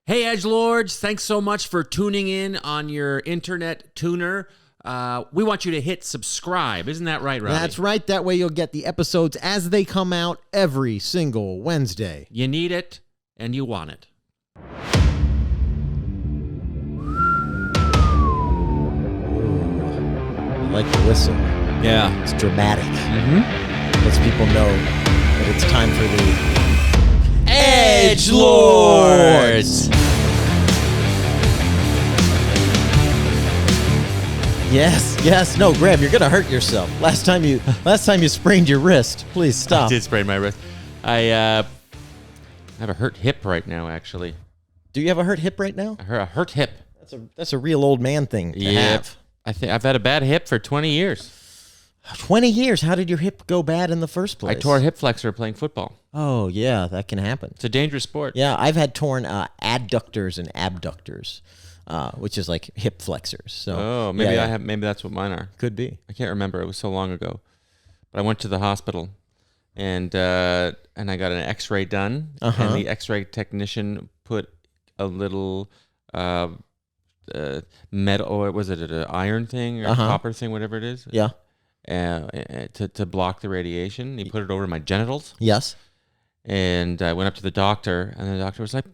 Hey, edgelords, thanks so much for tuning in on your internet tuner. We want you to hit subscribe. Isn't that right, Robby? That's right. That way you'll get the episodes as they come out every single Wednesday. You need it, and you want it. I like the whistle. Yeah. It's dramatic. Mm-hmm. Lets people know that it's time for the Edgelords! Yes. No, Graham, you're gonna hurt yourself. Last time you sprained your wrist. Please stop. I did sprain my wrist. I have a hurt hip right now, actually. Do you have a hurt hip right now? A hurt hip. That's a real old man thing to have. I think I've had a bad hip for 20 years. 20 years? How did your hip go bad in the first place? I tore a hip flexor playing football. Oh, yeah, that can happen. It's a dangerous sport. Yeah, I've had torn adductors and abductors, which is like hip flexors. So, maybe yeah. I have. Maybe that's what mine are. Could be. I can't remember. It was so long ago. But I went to the hospital, and I got an X-ray done, and the X-ray technician put a little metal, or was it an iron thing or a copper thing, whatever it is? Yeah. To block the radiation. He put it over my genitals. Yes. And I went up to the doctor, and the doctor was like,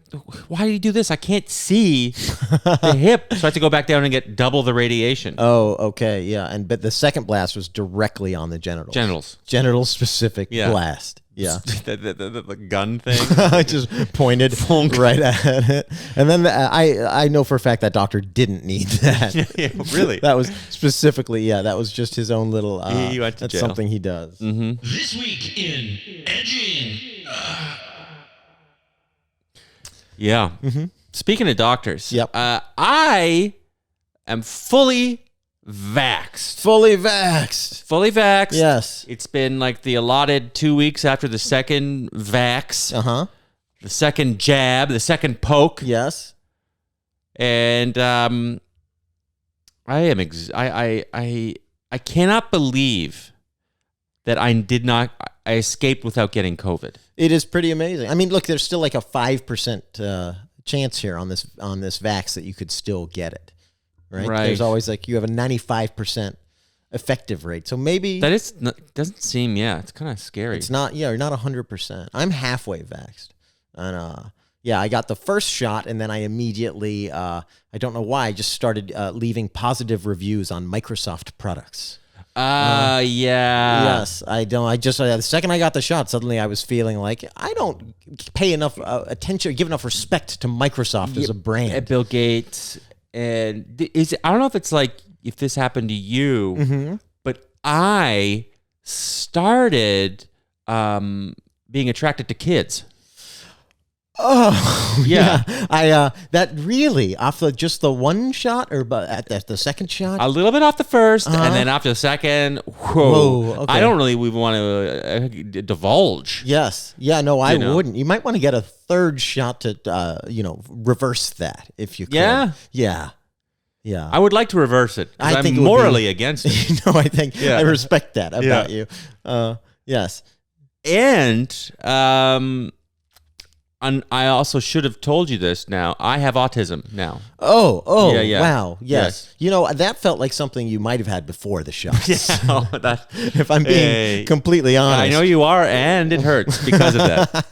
"Why did you do this? I can't see the hip." So I had to go back down and get double the radiation. Oh, okay, yeah. But the second blast was directly on the genitals. Genital specific blast. Yeah. the gun thing. I just pointed right at it. And then I know for a fact that doctor didn't need that. Yeah, really? That was specifically, that was just his own little, he went to that's jail. something he does. Mm-hmm. This week in Edgy. Yeah. Mm-hmm. Speaking of doctors, yep. I am fully vaxxed. Fully vaxxed. Yes. It's been like the allotted 2 weeks after the second vax. The second jab, the second poke. Yes. And I am I cannot believe that I escaped without getting COVID. It is pretty amazing. I mean, look, there's still like a 5% chance here on this vax that you could still get it. Right? There's always like you have a 95% effective rate. So maybe doesn't seem, it's kind of scary. It's not, you're not 100%. I'm halfway vaxxed. And I got the first shot, and then I immediately, I don't know why, I just started leaving positive reviews on Microsoft products. Yes, I don't. I just the second I got the shot, suddenly I was feeling like I don't pay enough attention, give enough respect to Microsoft as a brand. Bill Gates, and I don't know if it's like if this happened to you, but I started being attracted to kids. Oh, yeah. That really off just the one shot or at the second shot? A little bit off the first, and then after the second, whoa. Okay. I don't really want to divulge. Yes. Yeah, no, I wouldn't. You might want to get a third shot to, reverse that if you could. Yeah? Yeah. I would like to reverse it. I think I'm morally against it. I respect that about you. Yes. And I also should have told you this now. I have autism now. Oh, wow. Yes. That felt like something you might have had before the shots. If I'm being completely honest. I know you are, and it hurts because of that.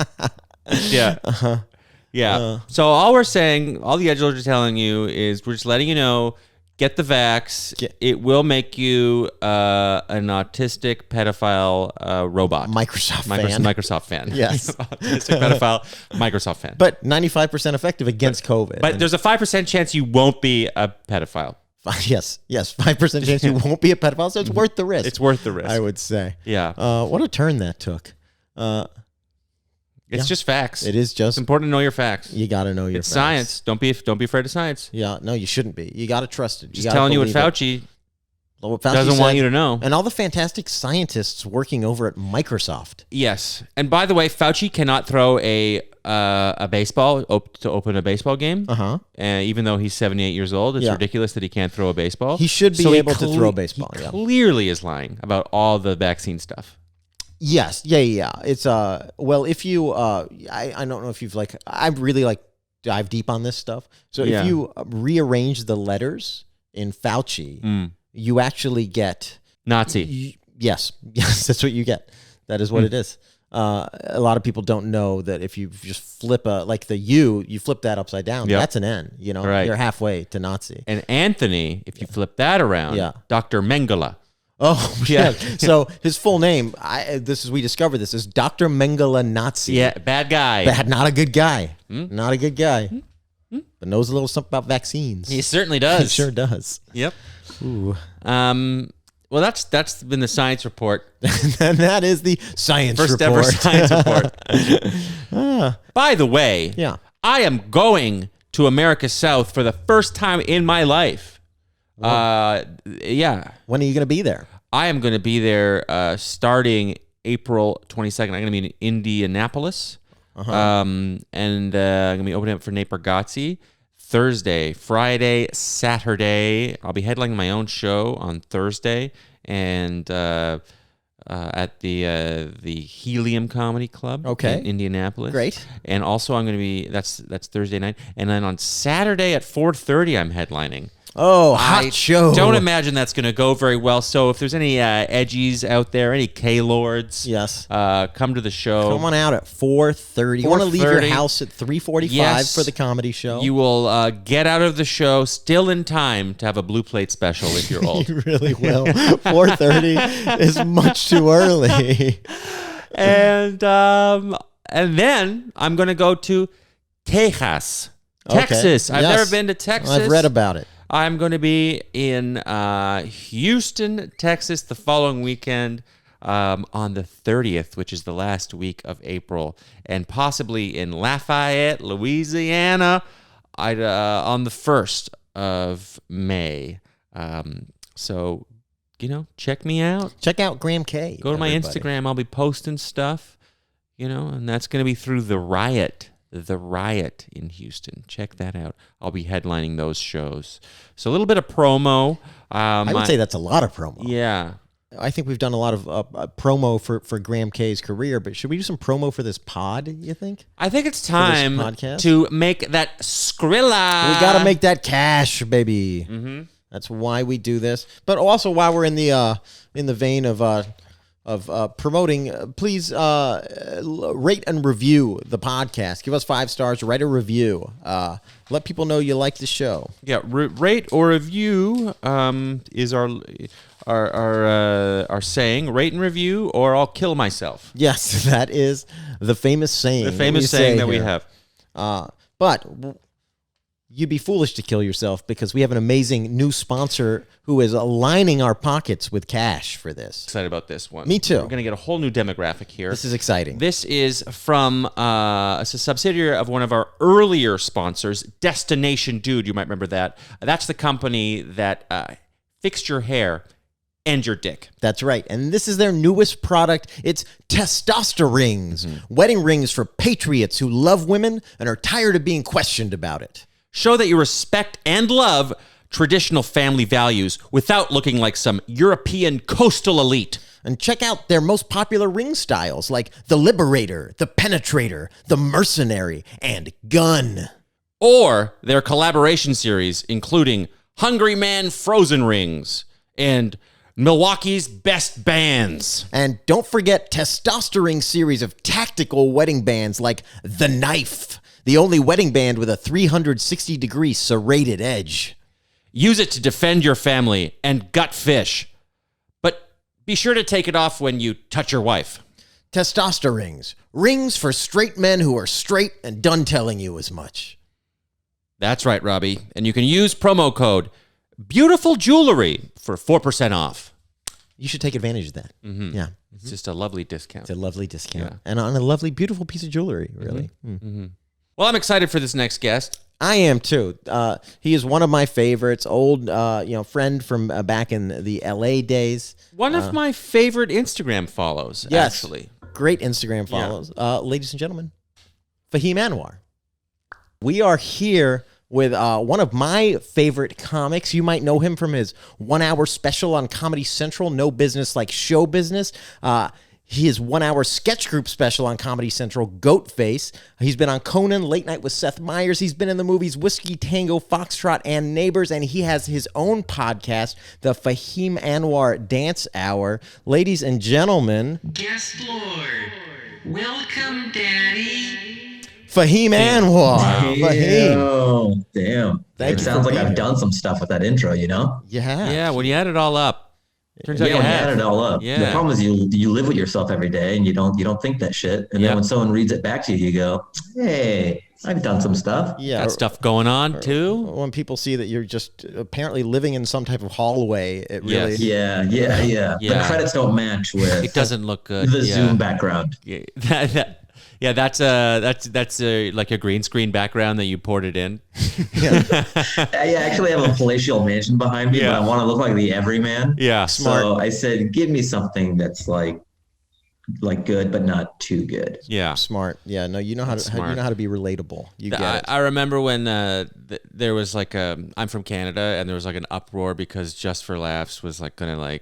Yeah. So all we're saying, all the edgelords are telling you is we're just letting you know, get the vax. It will make you an autistic pedophile robot. Microsoft fan. Yes. Autistic pedophile Microsoft fan. But 95% effective against COVID. But there's a 5% chance you won't be a pedophile. Yes. 5% chance you won't be a pedophile, so it's worth the risk. It's worth the risk. I would say. Yeah. What a turn that took. It's just facts. It is just. It's important to know your facts. You got to know your facts. It's science. Don't be afraid of science. Yeah, no, you shouldn't be. You got to trust it. Just telling you what Fauci doesn't want you to know. And all the fantastic scientists working over at Microsoft. Yes. And by the way, Fauci cannot throw a baseball to open a baseball game. Even though he's 78 years old, it's ridiculous that he can't throw a baseball. He should be able to throw a baseball. He clearly is lying about all the vaccine stuff. Yes. Yeah. It's well, if you I don't know if you've I really dive deep on this stuff. So Yeah. if you rearrange the letters in Fauci, you actually get Nazi. yes, that's what you get. That is what it is. A lot of people don't know that if you just flip like the U, you flip that upside down. Yep. That's an N. You know, Right. you're halfway to Nazi. And Anthony, if you flip that around, Yeah. Dr. Mengele. Oh, Yeah. yeah. So his full name, we discovered this, is Dr. Mengele Nazi. Yeah, bad guy. Not a good guy. Not a good guy. But knows a little something about vaccines. He certainly He does. sure does. Yep. Ooh. Well, that's been the science report. And that is the science First report. ever science report. By the way, Yeah. I am going to America South for the first time in my life. Yeah. When are you going to be there? I am going to be there starting April 22nd. I'm going to be in Indianapolis. And I'm going to be opening up for Nate Bargatze Thursday, Friday, Saturday. I'll be headlining my own show on Thursday and at the Helium Comedy Club in Indianapolis. Great. And also I'm going to be, that's Thursday night. And then on Saturday at 4:30 I'm headlining. Oh, hot I show. Don't imagine that's going to go very well. So if there's any edgies out there, any K-Lords, Yes. come to the show. Come on out at 4:30. You want to leave your 4:30. house at 3:45 Yes. for the comedy show? You will get out of the show still in time to have a blue plate special if you're old. You really will. 4:30 is much too early. and then I'm going to go to Texas. Texas. I've Yes. never been to Texas. I've read about it. I'm going to be in Houston, Texas the following weekend on the 30th, which is the last week of April, and possibly in Lafayette, Louisiana on the 1st of May. So, check me out. Check out Graham K. Go to my everybody. Instagram. I'll be posting stuff, and that's going to be through The Riot in Houston. Check that out. I'll be headlining those shows. So a little bit of promo. I would say that's a lot of promo. Yeah. I think we've done a lot of promo for Graham K's career, but should we do some promo for this pod, you think? I think it's time podcast? to make that Skrilla. We got to make that cash, baby. Mm-hmm. That's why we do this. But also while we're in the vein of promoting, please rate and review the podcast. Give us 5 stars. Write a review. Let people know you like the show. Yeah, rate or review is our saying. Rate and review, or I'll kill myself. Yes, that is the famous saying. The famous saying that we here. have. But you'd be foolish to kill yourself because we have an amazing new sponsor who is aligning our pockets with cash for this. Excited about this one. Me too. We're going to get a whole new demographic here. This is exciting. This is from it's a subsidiary of one of our earlier sponsors, Destination Dude. You might remember that. That's the company that fixed your hair and your dick. That's right. And this is their newest product. It's testosterings, wedding rings for patriots who love women and are tired of being questioned about it. Show that you respect and love traditional family values without looking like some European coastal elite. And check out their most popular ring styles like the Liberator, the Penetrator, the Mercenary, and Gun. Or their collaboration series, including Hungry Man Frozen Rings and Milwaukee's Best Bands. And don't forget testosterone series of tactical wedding bands like The Knife, the only wedding band with a 360-degree serrated edge. Use it to defend your family and gut fish. But be sure to take it off when you touch your wife. Testosterings, rings for straight men who are straight and done telling you as much. That's right, Robby. And you can use promo code Beautiful Jewelry for 4% off. You should take advantage of that. Mm-hmm. Yeah. It's just a lovely discount. It's a lovely discount. Yeah. And on a lovely, beautiful piece of jewelry, really. Mm-hmm. Well, I'm excited for this next guest. I am too. He is one of my favorites. Old, friend from back in the LA days. One of my favorite Instagram follows, Yes. actually. Great Instagram follows. Ladies and gentlemen, Fahim Anwar. We are here with one of my favorite comics. You might know him from his 1-hour special on Comedy Central, No Business Like Show Business. his 1 hour sketch group special on Comedy Central, Goatface. He's been on Conan, Late Night with Seth Meyers. He's been in the movies Whiskey, Tango, Foxtrot, and Neighbors. And he has his own podcast, the Fahim Anwar Dance Hour. Ladies and gentlemen, Guest Lord, welcome, Daddy. Fahim Anwar. Fahim. Damn. Thank It you sounds for like being I've here. done some stuff with that intro, you know? Yeah. Yeah, when you add it all up, turns out Yeah, you when you have. add it all up. Yeah. The problem is you live with yourself every day and you don't think that shit. And Yep. then when someone reads it back to you, you go, hey, I've done some stuff. Yeah. Got stuff going on too. When people see that you're just apparently living in some type of hallway, it really. Yes. Yeah. Yeah. The credits don't match with It doesn't look good. the yeah. Zoom background. Yeah, that's like a green screen background that you ported in. I actually have a palatial mansion behind me, but Yeah. I want to look like the everyman. Yeah, So I said, give me something that's like good, but not too good. Yeah. Smart. Yeah. No, you know how to Smart. you know how to be relatable. You get it. I remember when there was like I'm from Canada, and there was like an uproar because Just for Laughs was like gonna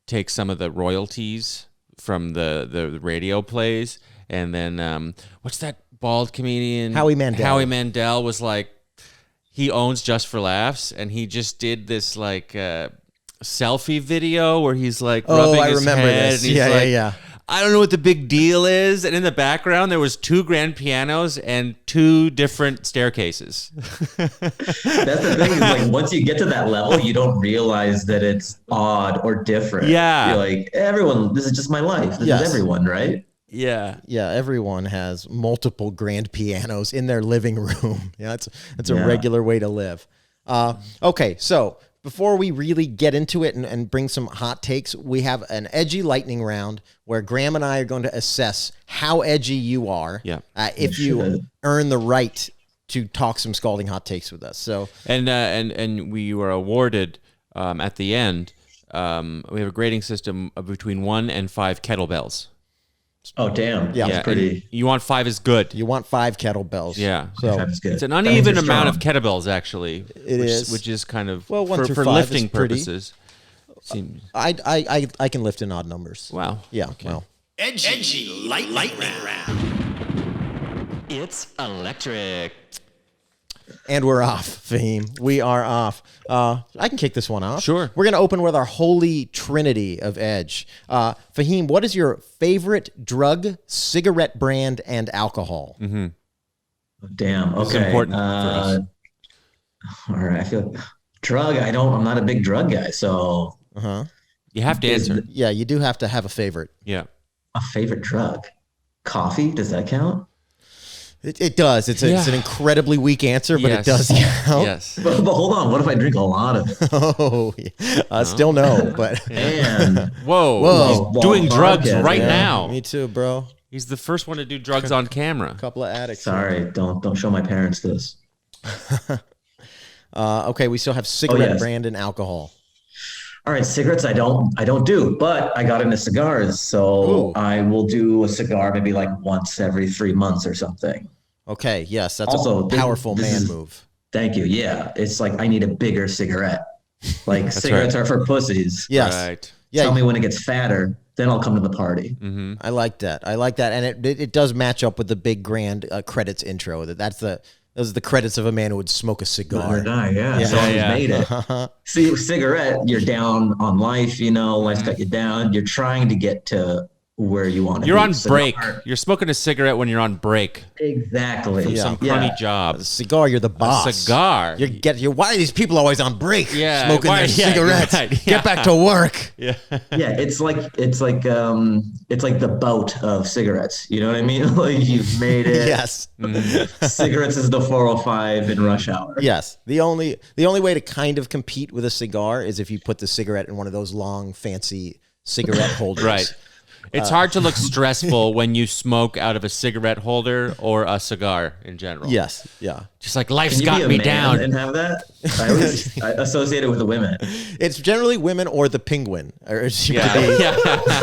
take some of the royalties from the radio plays, and then what's that bald comedian Howie Mandel. Howie Mandel was like, he owns Just for Laughs, and he just did this like selfie video where he's like rubbing I his remember head, this. and he's Yeah, like, yeah. I don't know what the big deal is. And in the background, there was 2 grand pianos and 2 different staircases. That's the thing is like once you get to that level, you don't realize that it's odd or different. Yeah. You're like, everyone, this is just my life. This Yes. is everyone, right? Yeah. Yeah, everyone has multiple grand pianos in their living room. Yeah, that's a Yeah. regular way to live. Okay, so before we really get into it and bring some hot takes, we have an edgy lightning round where Graham and I are going to assess how edgy you are. Yeah. If you earn the right to talk some scalding hot takes with us. So And we were awarded at the end. We have a grading system of between 1 and 5 kettlebells. Oh, damn. Yeah. That's pretty. and you want 5 is good. you want 5 kettlebells. Yeah. So That's good. It's an That means uneven you're amount of strong. kettlebells, actually. It is. Which is kind of Well, 1 through for 5 is lifting pretty. purposes. Seems, I can lift in odd numbers. wow. Yeah. Well. Edgy lightning round. It's electric. And we're off, Fahim. We are off. I can kick this one off. Sure. We're going to open with our holy trinity of Edge. Fahim, what is your favorite drug, cigarette brand, and alcohol? Mm-hmm. Damn. This is Okay. important for us. All right. I feel drug. I'm not a big drug guy. So You have to answer. Yeah, you do have to have a favorite. Yeah. a favorite drug, coffee. Does that count? It does. It's an incredibly weak answer, but it does count. Yes. But hold on. What if I drink a lot of it? Oh, yeah. Still no, but And Whoa. He's doing drugs podcast, right yeah. now. me too, bro. He's the first one to do drugs on camera. Couple of addicts. sorry, don't show my parents this. Okay, we still have cigarette yes. brand and alcohol. All right, cigarettes I don't do, but I got into cigars, so Ooh. I will do a cigar maybe like once every 3 months or something. Okay, yes, that's Also, a this- powerful this man is- move. Thank you. Yeah, it's like I need a bigger cigarette. Like cigarettes are for pussies. Yes. Right. Yeah, Tell me when it gets fatter, then I'll come to the party. Mm-hmm. I like that. And it does match up with the big grand credits intro. Those are the credits of a man who would smoke a cigar. Yeah. Someone who's Yeah. made it. See, cigarette, you're down on life, life's got you down. You're trying to get to where you want to be. You're on Cigar- break. You're smoking a cigarette when you're on break Exactly. from some crummy job. A cigar, you're the boss. A cigar. Why are these people always on break? Yeah, Smoking why- their yeah, cigarettes. right, yeah. Get back to work. Yeah. Yeah, it's like the boat of cigarettes. You know what I mean? Like you've made it. Yes. Cigarettes is the 405 in rush hour. Yes. The only way to kind of compete with a cigar is if you put the cigarette in one of those long, fancy cigarette holders. Right. It's hard to look stressful when you smoke out of a cigarette holder or a cigar in general. Yes. Yeah. Just like life's Can you got be a me man down. and have that? I always associate it with the women. It's generally women or the penguin. Or it seems to Yeah. be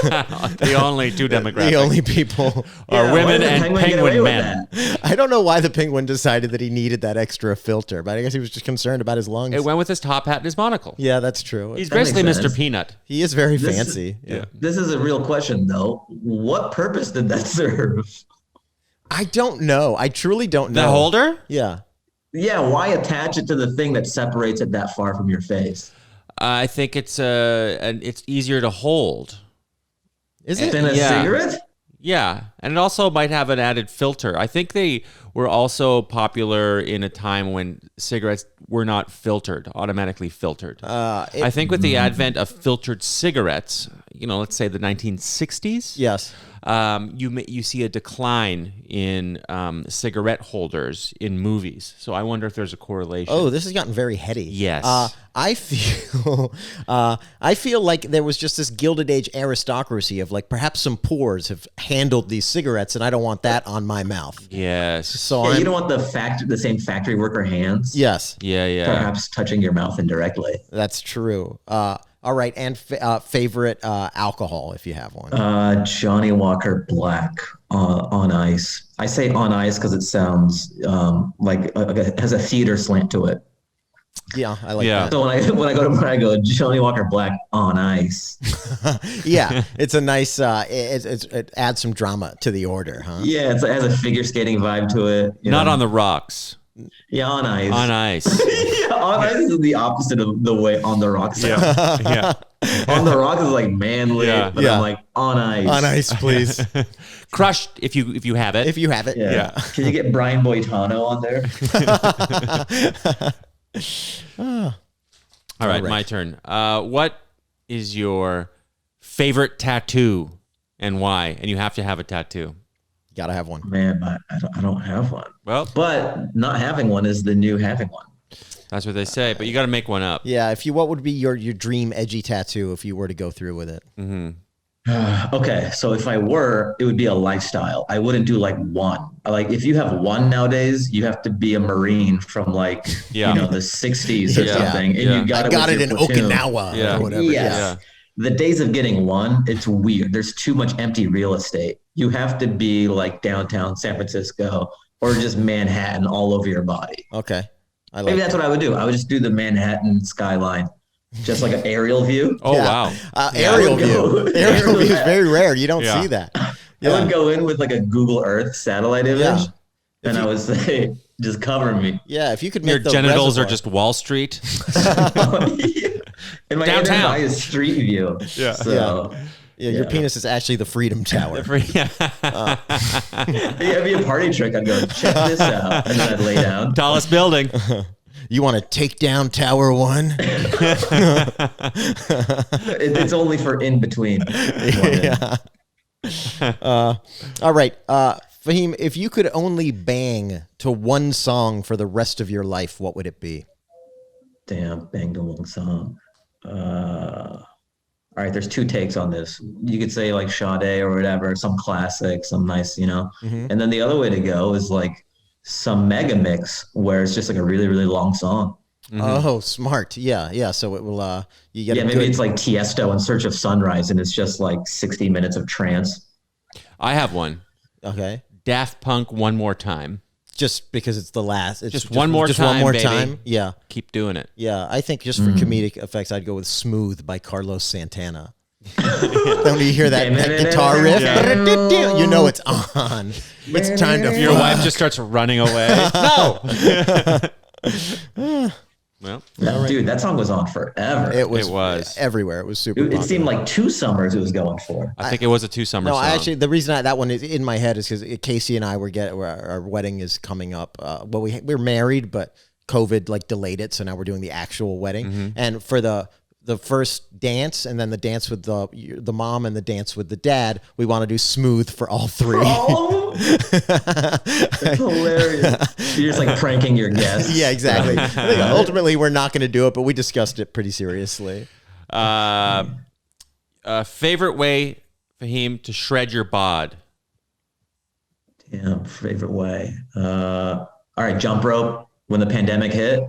Yeah. The only two demographics the only people. are Yeah, why women did the and penguin get away penguin with men. that? I don't know why the penguin decided that he needed that extra filter, but I guess he was just concerned about his lungs. It went with his top hat and his monocle. Yeah, that's true. He's That makes basically sense. Mr. Peanut. He is very This- fancy. Yeah. This is a real question, though. What purpose did that serve? I don't know. I truly don't know. The holder? Yeah. Yeah, why attach it to the thing that separates it that far from your face? I think it's easier to hold. Is it? Than a Yeah. cigarette? Yeah, and it also might have an added filter. I think they were also popular in a time when cigarettes were not automatically filtered. I think with the advent of filtered cigarettes, let's say the 1960s, Yes. you see a decline in cigarette holders in movies. So I wonder if there's a correlation. Oh, this has gotten very heady. Yes. I feel like there was just this Gilded Age aristocracy of like perhaps some poors have handled these cigarettes, and I don't want that on my mouth. Yes. So Yeah, I'm, you don't want the same factory worker hands. yes, Yeah. Perhaps touching your mouth indirectly. that's true. All right, and favorite alcohol if you have one. Johnny Walker Black on ice. I say on ice because it sounds like it has a theater slant to it. Yeah, I like Yeah. that. So when I go to bar, I go Johnny Walker Black on ice. Yeah, it's a nice. It adds some drama to the order, huh? Yeah, it has a figure skating vibe to it. Not on the rocks. Yeah, on ice. On ice. Yeah, on ice is the opposite of the way on the rocks. Yeah. Yeah. On the rocks is like manly, Yeah. but Yeah. I'm like on ice. On ice, please, Crushed if you have it. if you have it. Yeah. Yeah. Can you get Brian Boitano on there? All right, my turn. What is your favorite tattoo and why? And you have to have a tattoo. Gotta have one. Man, I don't have one. Well, But not having one is the new having one. that's what they say, but you got to make one up. Yeah, what would be your dream edgy tattoo if you were to go through with it? Okay, so if I were, it would be a lifestyle. I wouldn't do like one. Like if you have one nowadays, you have to be a Marine from like Yeah. the 60s or Yeah. something. And Yeah. you got I got with it your in platoon. Okinawa Yeah. or whatever. Yes. Yeah. The days of getting one, it's weird. There's too much empty real estate. You have to be like downtown San Francisco or just Manhattan all over your body. Okay. I like Maybe that's what I would do. I would just do the Manhattan skyline, just like an aerial view. Oh, Yeah. wow. Aerial I would go- view. Aerial view is very rare. You don't Yeah. see that. I would go in with like a Google Earth satellite image, Yeah. and I would say, just cover me. Yeah, if you could Your make the genitals are reservoir- just Wall Street. And my Downtown. inner eye is street view. Yeah. So Yeah, your penis is actually the Freedom Tower. Yeah. it'd be a party trick. I'd go, check this out. And then I'd lay down. Tallest building. You want to take down Tower 1? It's only for in between. Yeah. All right. Fahim, if you could only bang to one song for the rest of your life, what would it be? Damn, bang the one song. All right, there's two takes on this. You could say like Sade or whatever, some classic, some nice, Mm-hmm. And then the other way to go is like some mega mix where it's just like a really, really long song. Oh, smart. Yeah. So it will, you get Yeah, a maybe good... it's like Tiesto in Search of Sunrise and it's just like 60 minutes of trance. I have one. Okay. Daft Punk, One More Time. Just because it's the last. It's Just one more just time, one more baby. time. Yeah. Keep doing it. Yeah. I think just for comedic effects, I'd go with Smooth by Carlos Santana. Then when you hear that guitar riff, you know it's on. It's time to Your fuck. wife just starts running away. No. Well, Dude, that song was on forever. It was, It was. everywhere. It was super It popular. seemed like 2 summers it was going for. I think it was a 2 summer No, song. I actually, the reason that one is in my head is because Casey and I our wedding is coming up. Well, we're married, but COVID like delayed it, so now we're doing the actual wedding. Mm-hmm. And for the first dance, and then the dance with the mom and the dance with the dad, we want to do Smooth for all three. Oh, that's hilarious. You're just like pranking your guests. Yeah, exactly. I think ultimately, we're not going to do it, but we discussed it pretty seriously. Favorite way Fahim, to shred your bod? Damn, favorite way. All right, jump rope. When the pandemic hit,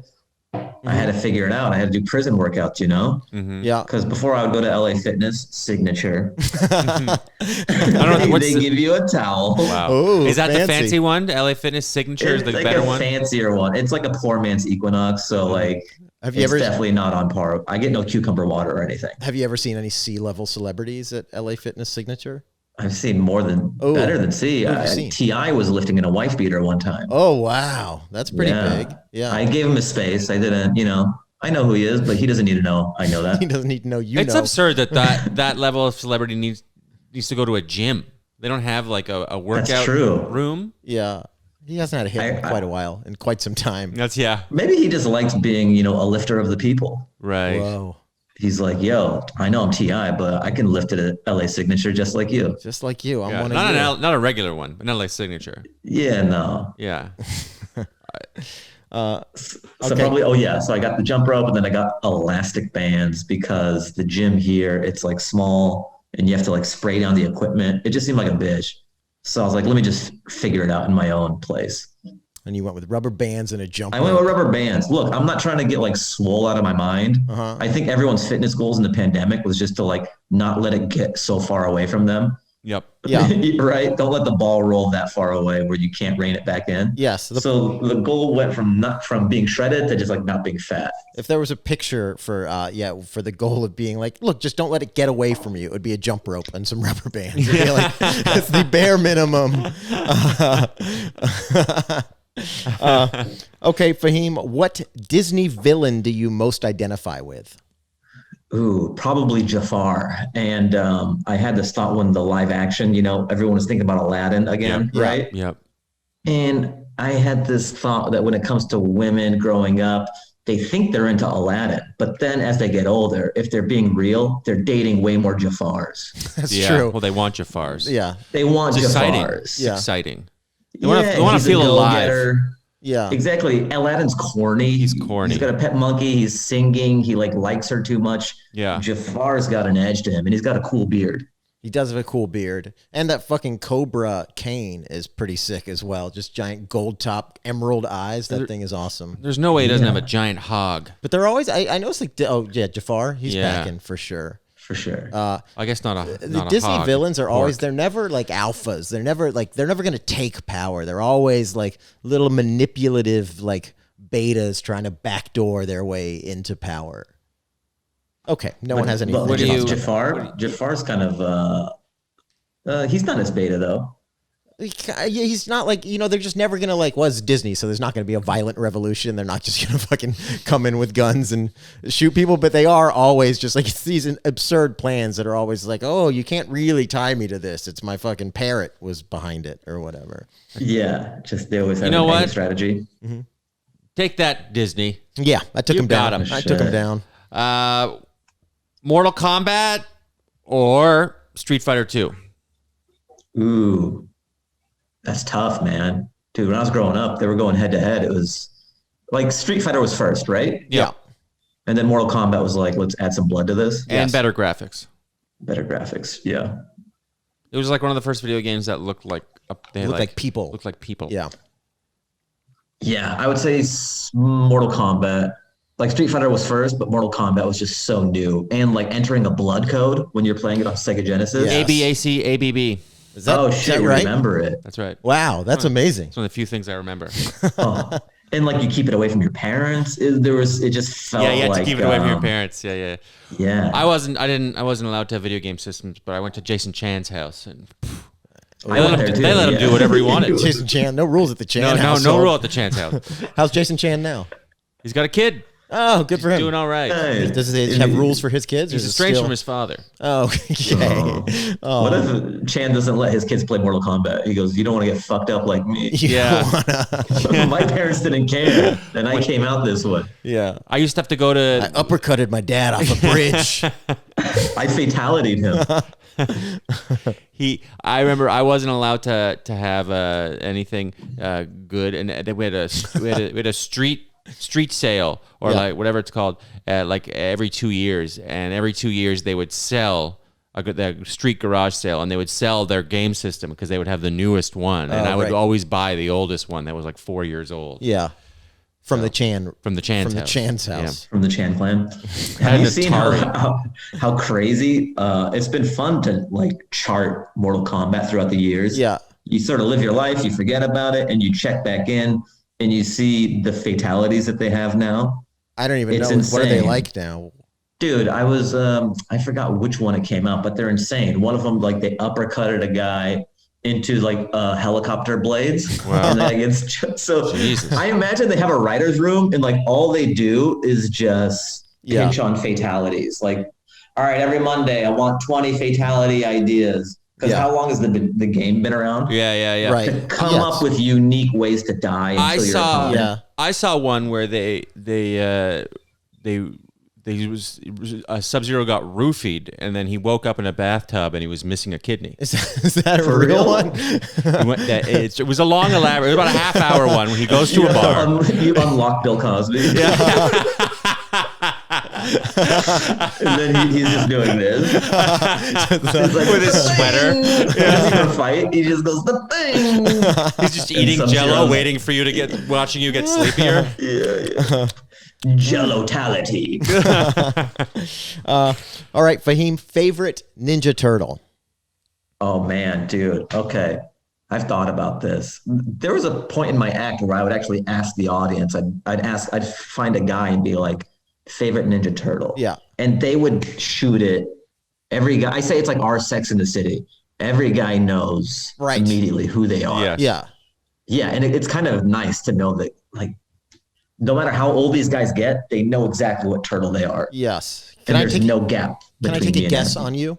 I had to figure it out. I had to do prison workouts, you know? Yeah. Because before I would go to LA Fitness, signature. I don't know. They give you a towel. Wow. Ooh, Is that the fancy. fancy one? The LA Fitness Signature is It's the like better a one? fancier one. It's like a poor man's Equinox, so like Have you it's ever definitely not on par. I get no cucumber water or anything. have you ever seen any C-level celebrities at LA Fitness Signature? I've seen more than better than C. What have you seen? Ti was lifting in a wife beater one time. Oh wow, that's pretty big. Yeah. I gave him his space. I didn't, I know who he is, but he doesn't need to know I know He that. doesn't need to know It's absurd that level of celebrity needs to go to a gym. They don't have like a workout true. room. Yeah. He hasn't had a hit in quite a while, in quite some time. That's yeah. Maybe he just likes being, a lifter of the people. Right. Whoa. He's like, yo, I know I'm Ti, but I can lift it at LA Signature just like you. Just like you. I'm Yeah. one Not of you. not a regular one, but not like Signature. Yeah, no. Yeah. So Okay. probably, so I got the jump rope and then I got elastic bands because the gym here, it's like small and you have to like spray down the equipment. It just seemed like a bitch. So I was like, let me just figure it out in my own place. And you went with rubber bands and a jump I went with rope. rubber bands. Look, I'm not trying to get like swole out of my mind. Uh-huh. I think everyone's fitness goals in the pandemic was just to like not let it get so far away from them. Yep. Yeah. Right? Don't let the ball roll that far away where you can't rein it back in. Yes. So the goal went from being shredded to just like not being fat. If there was a picture for for the goal of being like, look, just don't let it get away from you, it would be a jump rope and some rubber bands. It'd be like, it's the bare minimum. Okay, Fahim, what Disney villain do you most identify with? Ooh, probably Jafar. And I had this thought when the live action, everyone was thinking about Aladdin again, Yeah. right? Yep. And I had this thought that when it comes to women growing up, they think they're into Aladdin, but then as they get older, if they're being real, they're dating way more Jafars. That's Yeah. true. Well, they want Jafars. Yeah. They want It's exciting. Jafars. It's Yeah. exciting. Yeah, They want he's to a feel alive. go-getter. Yeah. Exactly. Aladdin's corny. He's corny. He's got a pet monkey. He's singing. He likes her too much. Yeah. Jafar's got an edge to him, and he's got a cool beard. He does have a cool beard. And that fucking cobra cane is pretty sick as well. Just giant gold top, emerald eyes. That thing is awesome. There's no way he doesn't have a giant hog. But they're always, I noticed like, Jafar, he's Yeah. back in for sure. For sure. I guess not a The not a Disney hog. villains are always, Pork. they're never like alphas. They're never going to take power. They're always like little manipulative, like betas trying to backdoor their way into power. Okay. No one has any. But What do you- Jafar's kind of he's not as beta though. Yeah, he's not like, they're just never going to like, well, it's Disney, so there's not going to be a violent revolution. They're not just going to fucking come in with guns and shoot people, but they are always just like, it's these absurd plans that are always like, oh, you can't really tie me to this. It's my fucking parrot was behind it or whatever. Yeah, just they always have know an what? exit strategy. Take that, Disney. Yeah, I took You him got down. him. I took him Sure. down. Mortal Kombat or Street Fighter 2? Ooh, that's tough, man. Dude, when I was growing up, they were going head to head. It was like Street Fighter was first, right? Yeah. And then Mortal Kombat was like, let's add some blood to this. And better graphics. Better graphics. Yeah. It was like one of the first video games that looked like they Looked like people. Looked like people. Yeah. Yeah, I would say Mortal Kombat. Like Street Fighter was first, but Mortal Kombat was just so new. And like entering a blood code when you're playing it on Sega Genesis. Yeah. ABAC ABB. Is that, Oh is shit, that you right? remember it. That's right. Wow, that's amazing. It's one of the few things I remember. Oh. And like you keep it away from your parents. It just felt Yeah, you had like to keep it away from your parents. Yeah. Yeah. I wasn't allowed to have video game systems, but I went to Jason Chan's house and I went there too, they let him yeah. do whatever he wanted. Jason Chan, no rules at the Chan No household. rule at the Chan's house. How's Jason Chan now? He's got a kid. Oh, good for him. Doing all right. Hey. Does he have rules for his kids? or He's is it estranged still- from his father. Oh, okay. Oh. What if Chan doesn't let his kids play Mortal Kombat? He goes, "You don't want to get fucked up like me." You Yeah. wanna- My parents didn't care, and I came out this way. yeah. I used to have to go to I uppercutted my dad off a bridge. I fatality'd him. I remember I wasn't allowed to have anything good, and then we had a street sale or Yeah. like whatever it's called, like every 2 years, and every 2 years they would sell the street garage sale, and they would sell their game system because they would have the newest one, and I would right. always buy the oldest one that was like 4 years old. Yeah. From the Chan's house. From the Chan clan. Had Have you an seen how crazy? It's been fun to like chart Mortal Kombat throughout the years. Yeah. You sort of live your life, you forget about it, and you check back in, and you see the fatalities that they have now. I don't even It's know. What are they insane. like now? Dude, I was I forgot which one it came out, but they're insane. One of them, like they uppercutted a guy into like helicopter blades. Wow. And then against, so Jesus. I imagine they have a writer's room and like all they do is just pinch on fatalities. Like, all right, every Monday I want 20 fatality ideas. Because how long has the game been around? Yeah. Right. To come up with unique ways to die. I saw one where Sub-Zero got roofied, and then he woke up in a bathtub and he was missing a kidney. Is that a real one? It was a long, elaborate. It was about a half-hour one when he goes to a bar. You unlock Bill Cosby. Yeah. And then he's just doing this. He's like, with his sweater. Yeah. Fight. He just goes, the thing. He's just eating Jello, waiting for you to watching you get sleepier. Yeah. Jello-tality. All right, Fahim, favorite Ninja Turtle? Oh, man, dude. Okay. I've thought about this. There was a point in my act where I would actually ask the audience. I'd find a guy and be like, favorite Ninja Turtle. Yeah. And they would shoot it. Every guy, I say it's like our Sex in the City. Every guy knows immediately who they are. Yes. Yeah. Yeah. And it's kind of nice to know that, like, no matter how old these guys get, they know exactly what turtle they are. Yes. And there's no gap. Can I take a guess on you?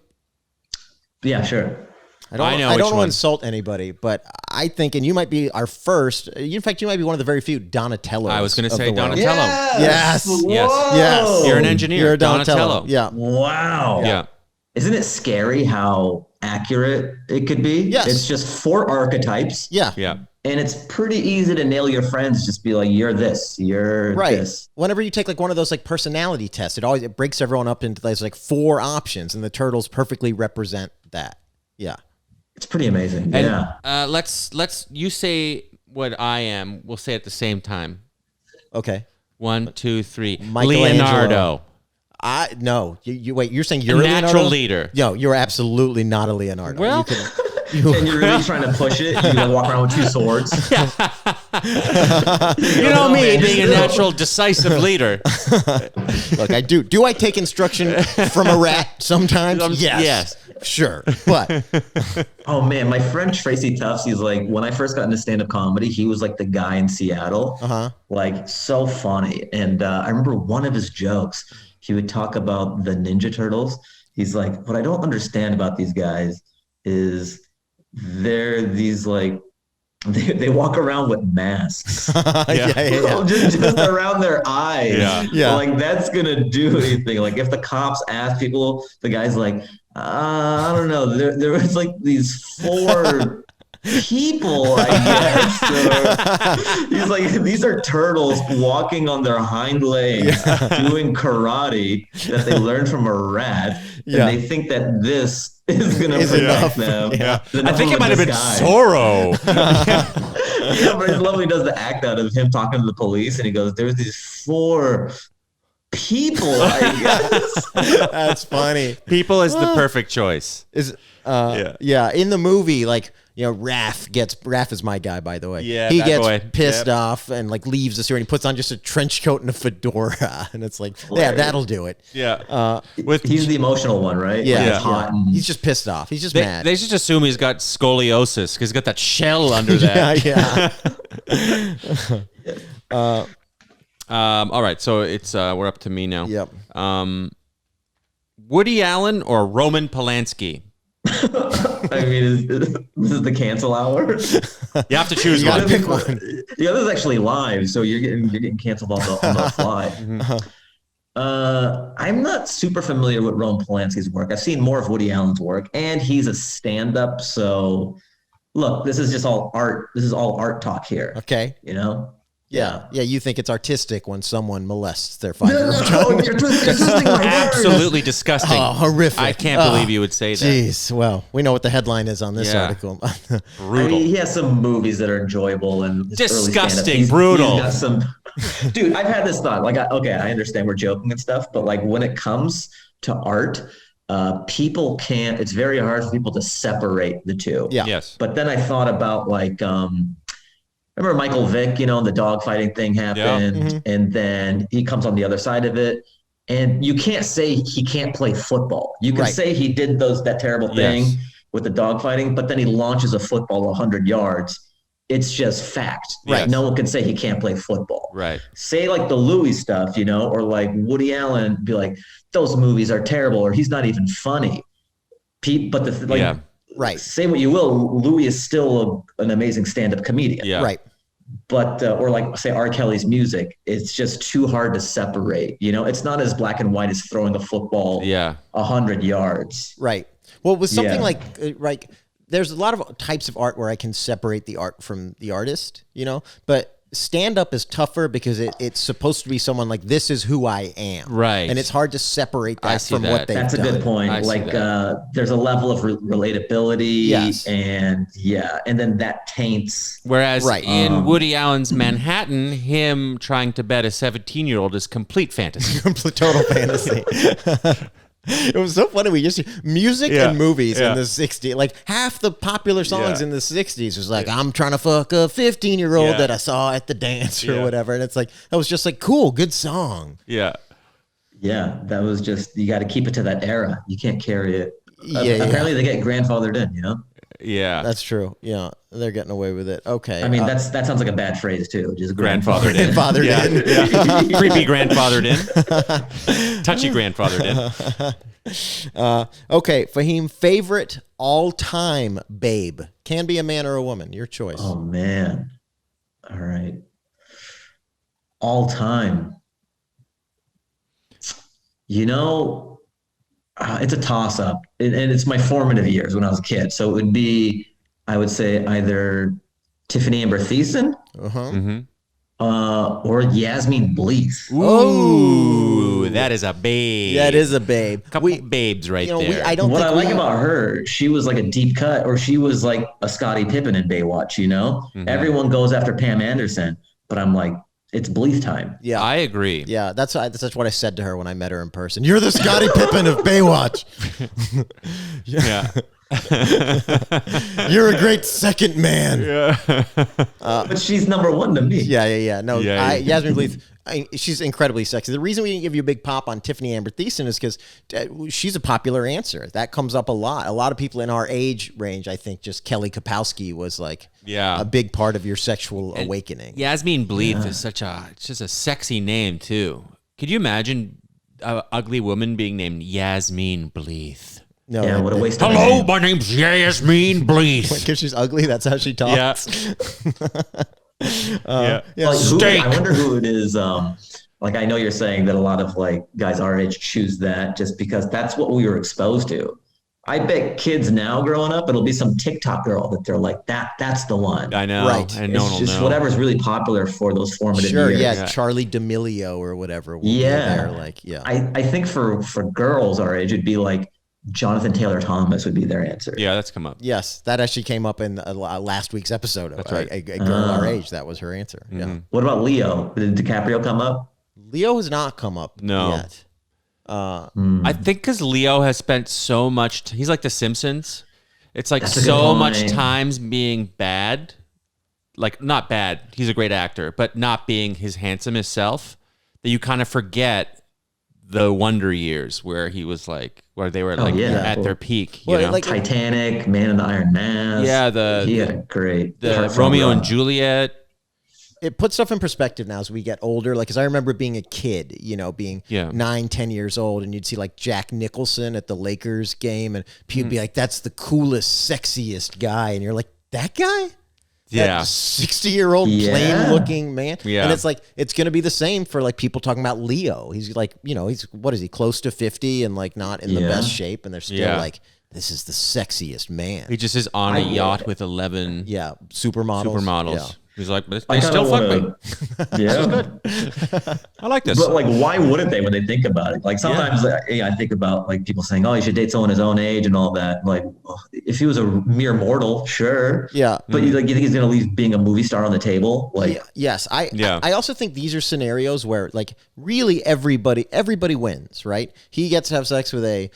Yeah, sure. I don't want to insult anybody, but I think, and you might be our first. In fact, you might be one of the very few Donatellos. I was going to say Donatello. Yes. Yes. You're an engineer. You're a Donatello. Yeah. Wow. Yeah. Isn't it scary how accurate it could be? Yes. It's just 4 archetypes. Yeah. Yeah. And it's pretty easy to nail your friends. Just be like, you're this, you're this. Whenever you take like one of those like personality tests, it breaks everyone up into those like 4 options, and the turtles perfectly represent that. Yeah. It's pretty amazing. And, yeah. Let's you say what I am. We'll say at the same time. Okay. 1, 2, 3. Michelangelo. Leonardo. No. You wait. You're saying A you're a natural Leonardo? leader. No, you're absolutely not a Leonardo. Well, And you're really trying to push it. You like walk around with 2 swords. you know me, being a natural, decisive leader. Look, I do. Do I take instruction from a rat sometimes? Yes. Sure. But Oh man, my friend Tracy Tufts, he's like, when I first got into stand-up comedy, he was like the guy in Seattle. Like so funny. And I remember one of his jokes, he would talk about the Ninja Turtles. He's like, what I don't understand about these guys is they're these like they walk around with masks. Just around their eyes. Yeah. Like that's gonna do anything. Like if the cops ask people, the guy's like, I don't know. There was like these 4 people, I guess. He's like, these are turtles walking on their hind legs, doing karate that they learned from a rat, and they think that this is gonna protect them. I think it might have been Zorro. Yeah, but it's lovely. He does the act out of him talking to the police, and he goes, "There's these 4 people, I guess." That's funny. People is the perfect choice. Yeah. In the movie, like, you know, Raph is my guy, by the way. Yeah, he that gets boy. pissed off and like leaves the series, and he puts on just a trench coat and a fedora, and it's like, yeah, that'll do it. Yeah. He's the emotional one, right? Yeah, Like, it's hot. And He's just pissed off. He's just mad. They just assume he's got scoliosis because he's got that shell under that. Yeah. All right, so it's we're up to me now. Yep. Woody Allen or Roman Polanski? I mean, this is the cancel hour. You have to choose You gotta one. pick one. The other's actually live, so you're getting canceled on the fly. I'm not super familiar with Roman Polanski's work. I've seen more of Woody Allen's work, and he's a stand-up. So, look, this is just all art. This is all art talk here. Okay. You know, Yeah. You think it's artistic when someone molests their 5-year-old No, child. you're twisting my words. Absolutely disgusting. Oh, horrific. I can't believe you would say that. Jeez. Well, we know what the headline is on this Yeah. article. I Brutal. mean, he has some movies that are enjoyable and his early stand-up. Disgusting, brutal. He's got some, dude. I've had this thought. Like, I understand we're joking and stuff, but like when it comes to art, people can't. It's very hard for people to separate the two. Yeah. Yes. But then I thought about like, remember Michael Vick? You know, the dogfighting thing happened, and then he comes on the other side of it. And you can't say he can't play football. You can say he did that terrible thing with the dogfighting, but then he launches a football 100 yards. It's just fact. Right. No one can say he can't play football. Right. Say like the Louis stuff, you know, or like Woody Allen, be like, those movies are terrible, or he's not even funny. But say what you will, Louis is still an amazing stand-up comedian. Yeah. Right. But or like say R. Kelly's music, it's just too hard to separate. You know, it's not as black and white as throwing a football 100 yards. Right. Well, with something like there's a lot of types of art where I can separate the art from the artist, you know, but stand-up is tougher because it's supposed to be someone like, this is who I am. Right. And it's hard to separate that from that. what they've done. That's a good point. Like there's a level of relatability and then that taints. Whereas in Woody Allen's Manhattan, him trying to bet a 17-year-old is complete fantasy. Total fantasy. It was so funny. We used to music and movies in the 60s. Like half the popular songs in the 60s was like, I'm trying to fuck a 15-year-old that I saw at the dance or whatever. And it's like, that was just like, cool, good song. Yeah. Yeah. That was just, you got to keep it to that era. You can't carry it. Apparently they get grandfathered in, you know? Yeah. That's true. Yeah. They're getting away with it. Okay. I mean, that sounds like a bad phrase too. Just grandfathered in. Grandfathered in. Yeah. Creepy grandfathered in. Touchy grandfathered in. Okay. Fahim, favorite all-time babe. Can be a man or a woman. Your choice. Oh, man. All right. All time. You know, it's a toss-up. And it's my formative years when I was a kid. So it would be, I would say, either Tiffany Amber Thiessen or Yasmin Bleeth. Ooh, that is a babe. That is a babe. Couple babes right there. What I like about her, she was like a deep cut, or she was like a Scottie Pippen in Baywatch, you know? Everyone goes after Pam Anderson, but I'm like, it's Bleeth time. Yeah, I agree. Yeah, that's what I said to her when I met her in person. You're the Scottie Pippen of Baywatch. Yeah. You're a great second man. Yeah. But she's number one to me. Yeah. No, Yeah. Yasmin Bleeth, she's incredibly sexy. The reason we didn't give you a big pop on Tiffany Amber Thiessen is because she's a popular answer. That comes up a lot. A lot of people in our age range, I think, just Kelly Kapowski was like a big part of your sexual awakening. Yasmin Bleeth is it's just a sexy name too. Could you imagine an ugly woman being named Yasmin Bleeth? No, Yeah, what a waste of Hello, name. my name's Yasmin Bleeth. because she's ugly. That's how she talks. Yeah. Like, I wonder who it is. Like, I know you're saying that a lot of like guys our age choose that just because that's what we were exposed to. I bet kids now growing up, it'll be some TikTok girl that they're like, that's the one. I know. Right. And no It's one just will know. whatever's really popular for those formative Sure, years. yeah, Charlie D'Amelio or whatever. Will be there. Like, I think for girls our age, it'd be like Jonathan Taylor Thomas would be their answer. Yeah, that's come up. Yes, that actually came up in last week's episode. That's right. A girl our age, that was her answer. Yeah. What about Leo? Did DiCaprio come up? Leo has not come up yet. I think because Leo has spent so much, he's like the Simpsons. It's like That's a good so much point. times being bad, like not bad. He's a great actor, but not being his handsomest self that you kind of forget the Wonder Years where he was like, where they were like at their peak. You know? like Titanic, Man in the Iron Mask. Yeah, he had a great the Romeo and Juliet. it puts stuff in perspective now as we get older. Like, because I remember being a kid, you know, being 9-10 years old, and you'd see like Jack Nicholson at the Lakers game, and people would be like, "That's the coolest, sexiest guy," and you're like, "That guy." Yeah. 60-year-old plain-looking man. Yeah. And it's like, it's going to be the same for like people talking about Leo. He's like, you know, he's, what is he, close to 50 and like not in the best shape. And they're still like, this is the sexiest man. He just is on a yacht with 11 supermodels. supermodels. Yeah. He's like, but they still fuck me. Yeah. I like this. But like, why wouldn't they when they think about it? Like sometimes I think about like people saying, "Oh, you should date someone his own age" and all that. Like, if he was a mere mortal, sure. Yeah. But you think he's gonna leave being a movie star on the table? Like, yes, I also think these are scenarios where like really everybody wins, right? He gets to have sex with a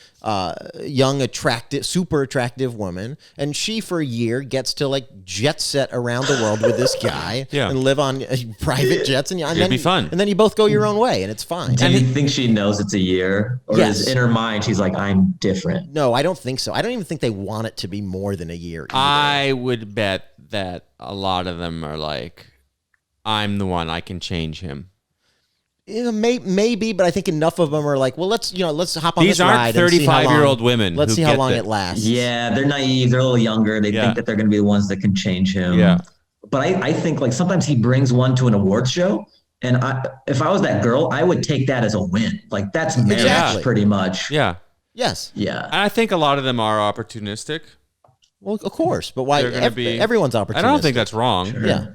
young, attractive, super attractive woman, and she for a year gets to like jet set around the world with this guy and live on private jets, and It'd be fun. And then you both go your own way, and it's fine. do you think she knows it's a year, or is in her mind she's like, "I'm different"? No, I don't think so. I don't even think they want it to be more than a year. Either. I would bet that a lot of them are like, I'm the one, I can change him. Maybe, but I think enough of them are like, well, let's hop on These this ride. aren't 35-year-old women. Let's see how long it lasts. Yeah, they're naive. They're a little younger. They think that they're going to be the ones that can change him. Yeah. But I think like sometimes he brings one to an awards show, and if I was that girl, I would take that as a win. Like that's marriage pretty much. Yeah. Yes. Yeah. And I think a lot of them are opportunistic. Well, of course, but why? Everyone's opportunistic. I don't think that's wrong. Sure. Yeah.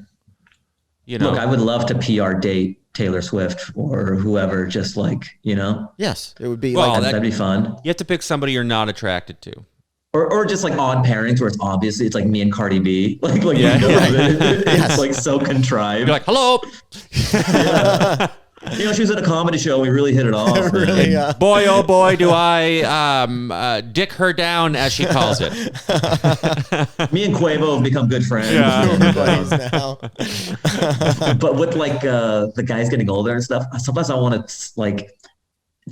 You know, Look, I would love to PR date Taylor Swift or whoever, just like, Yes, it would be Well, like that'd be fun. you have to pick somebody you're not attracted to. Or just like odd pairings where it's obviously it's like me and Cardi B. Like it's like so contrived. You're like, hello. She was at a comedy show. We really hit it off. really, Boy, oh boy, do I dick her down, as she calls it. Me and Quavo have become good friends. now. But with like the guys getting older and stuff, sometimes I want to like.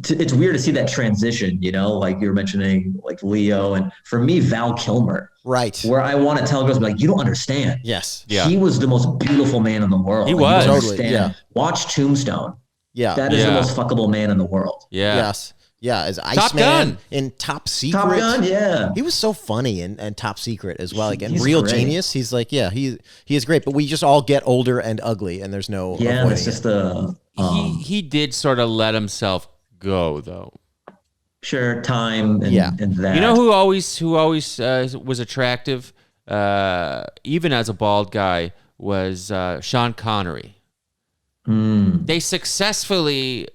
It's weird to see that transition, like you were mentioning, like Leo, and for me, Val Kilmer, Right. where I want to tell girls like, you don't understand. Yes. Yeah. He was the most beautiful man in the world. He Like, was. you don't Totally, understand. Watch Tombstone. Yeah. That is the most fuckable man in the world. Yeah. Yes. Yeah. As Top Iceman Gun. in Top Secret. Top Gun, yeah. He was so funny in Top Secret as well. Like in He's Real great. Genius, he's like, he is great, but we just all get older and ugly, and there's no Yeah, avoiding it's just the He did sort of let himself go, though. sure time and, and that. You know who always was attractive, even as a bald guy, was Sean Connery. They successfully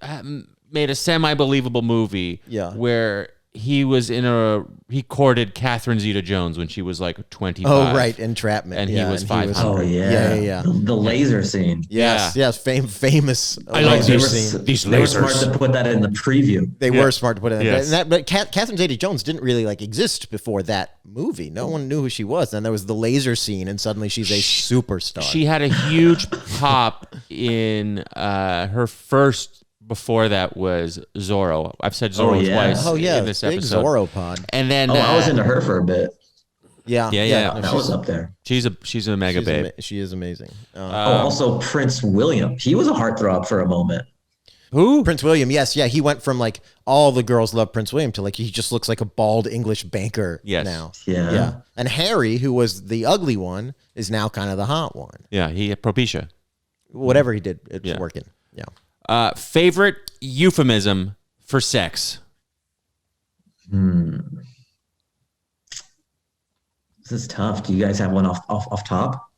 made a semi-believable movie where he courted Catherine Zeta-Jones when she was like 25. Oh, right, Entrapment. And he was 500. Oh yeah, the laser scene. Yes, famous. I like laser these scene. They were smart to put that in the preview. They were smart to put it in. Yes. But Catherine Zeta-Jones didn't really like exist before that movie. No one knew who she was. Then there was the laser scene, and suddenly she's a superstar. She had a huge pop in her first. Before that was Zorro. I've said Zorro twice in this big episode. Zorro pod. And then I was into her for a bit. Yeah. That was up there. she's a mega babe. She is amazing. Also Prince William. He was a heartthrob for a moment. Who? Prince William, yes, he went from like all the girls love Prince William to like he just looks like a bald English banker now. Yeah. And Harry, who was the ugly one, is now kind of the hot one. Yeah, he Propecia. Whatever he did, it's working. Yeah. Favorite euphemism for sex? This is tough. Do you guys have one off top?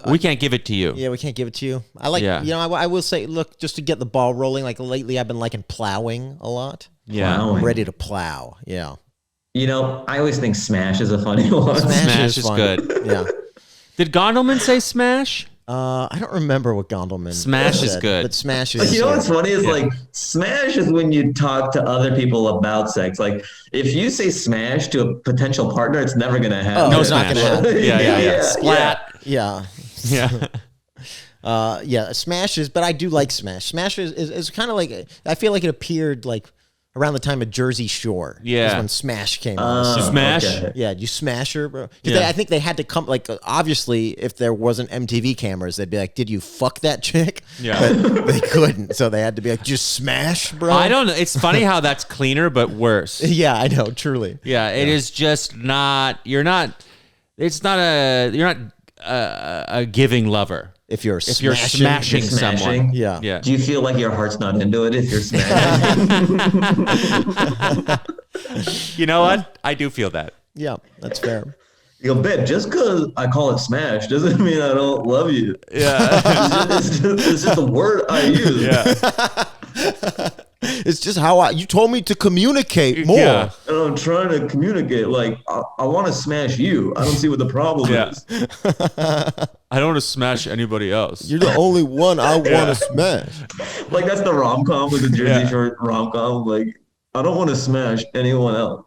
We can't give it to you. Yeah, we can't give it to you. I like, I will say, look, just to get the ball rolling, like lately I've been liking plowing a lot. Yeah. Plowing. I'm ready to plow. Yeah. I always think Smash is a funny one. Smash is fun. good. Yeah. Did Gondelman say smash? I don't remember what Gondelman Smash said, is good. But Smash is What's funny is like Smash is when you talk to other people about sex. Like if you say Smash to a potential partner, it's never gonna happen. No it's not smash. gonna happen. Yeah. Splat. Yeah. Yeah. Smash is, but I do like Smash. Smash is kind of like, I feel like it appeared like around the time of Jersey Shore. Yeah. Is when Smash came on. Smash? Okay. Yeah, you smash her, bro. 'Cause Yeah. I think they had to come, like, obviously, if there wasn't MTV cameras, they'd be like, did you fuck that chick? Yeah. But they couldn't, so they had to be like, just smash, bro. I don't know. It's funny how that's cleaner but worse. Yeah, I know, truly. Yeah, it is just not. You're not a giving lover. If you're If you're smashing someone. Yeah. Yeah. Do you feel like your heart's not into it if you're smashing? You know what? I do feel that. Yeah, that's fair. You go, babe, just because I call it smash doesn't mean I don't love you. Yeah. It's just a word I use. Yeah. It's just how you told me to communicate more. Yeah. And I'm trying to communicate. Like, I want to smash you. I don't see what the problem is. I don't want to smash anybody else. You're the only one I want to smash. Like, that's the rom-com, like the Jersey Shore rom-com. Like, I don't want to smash anyone else.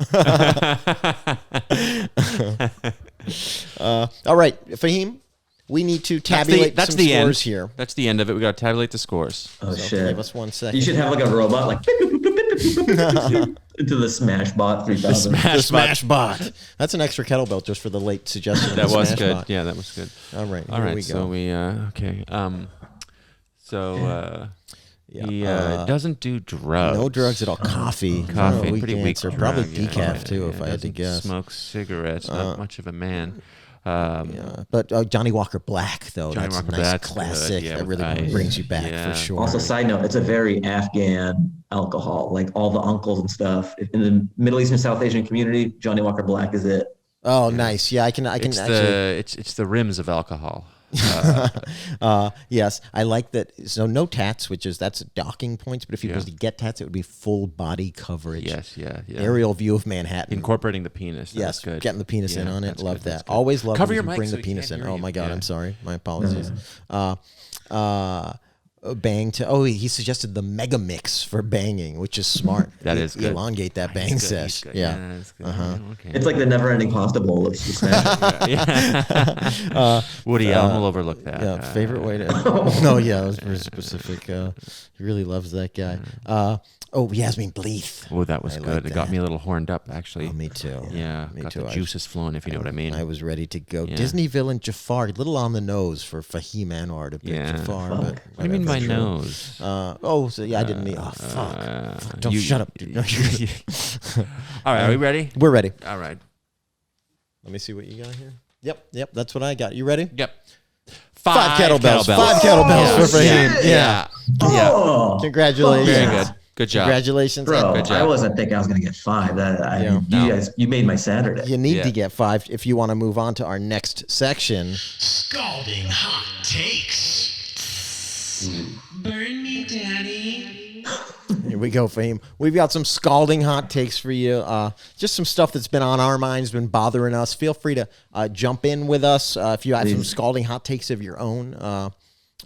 All right, Fahim, we need to tabulate that's some the scores end. here. That's the end of it. We got to tabulate the scores. Oh, So shit. give us 1 second. You should have like a robot, like, into the Smash Bot 3000. The Smash Bot. That's an extra kettlebell just for the late suggestion. That of the was Smash good. Bot. Yeah, that was good. All right, All here right. we go. So we okay. He Yeah, doesn't do drugs. no drugs at all. Coffee. Coffee, Weak pretty weak answer. drug, Probably yeah, decaf yeah, too, yeah, if I had to doesn't guess. Smoke cigarettes. Not much of a man. But Johnny Walker Black, though, Johnny that's Walker a nice Black's classic. good, yeah, that with really ice. brings you back Yeah. for sure. Also, side note, it's a very Afghan alcohol. Like all the uncles and stuff in the Middle Eastern South Asian community, Johnny Walker Black is it. Oh, nice. Yeah, I can It's actually. it's the rims of alcohol. Yes, I like that. So no tats, that's docking points. But if you was to get tats, it would be full body coverage. Yes, yeah. Aerial view of Manhattan. Incorporating the penis. That's Yes, good. getting the penis in Yeah, on it. that's Love good, that's that. good. Always love Cover when your you mic bring so the we penis can't in. hear Oh you. my God, Yeah. I'm sorry. My apologies. Bang to. Oh, he suggested the mega mix for banging, which is smart. That is good. Elongate that bang He's good, he's sesh. good. Yeah. That's good. Yeah, okay. It's like the never-ending pasta bowl of Smash. Yeah. Woody Allen will overlook that. Yeah, favorite way to. No, yeah, that was very specific. He really loves that guy. Yasmin Bleeth. Oh, that was I good. like It got that. me a little horned up, actually. Oh, me too. Yeah, me got too. the juices flowing, if you know what I mean. I was ready to go. Yeah. Disney villain Jafar, a little on the nose for Fahim Anwar to pick Yeah. Jafar. But What do you mean my whatever. nose? So yeah, I didn't mean. Oh fuck! Don't you- shut up, dude. No, All right, are we ready? We're ready. All right. Let me see what you got here. Yep, that's what I got. You ready? Yep. Five kettlebells. Five kettlebells for Fahim. Yeah. Yeah. Oh, Congratulations. Very good. Good job. Congratulations. bro, Good job. I wasn't thinking I was going to get 5. Yeah. No. You made my Saturday. You need Yeah. to get 5 if you want to move on to our next section. Scalding hot takes. Burn me, Daddy. Here we go, Fahim. We've got some scalding hot takes for you. Just some stuff that's been on our minds, been bothering us. Feel free to jump in with us if you have some scalding hot takes of your own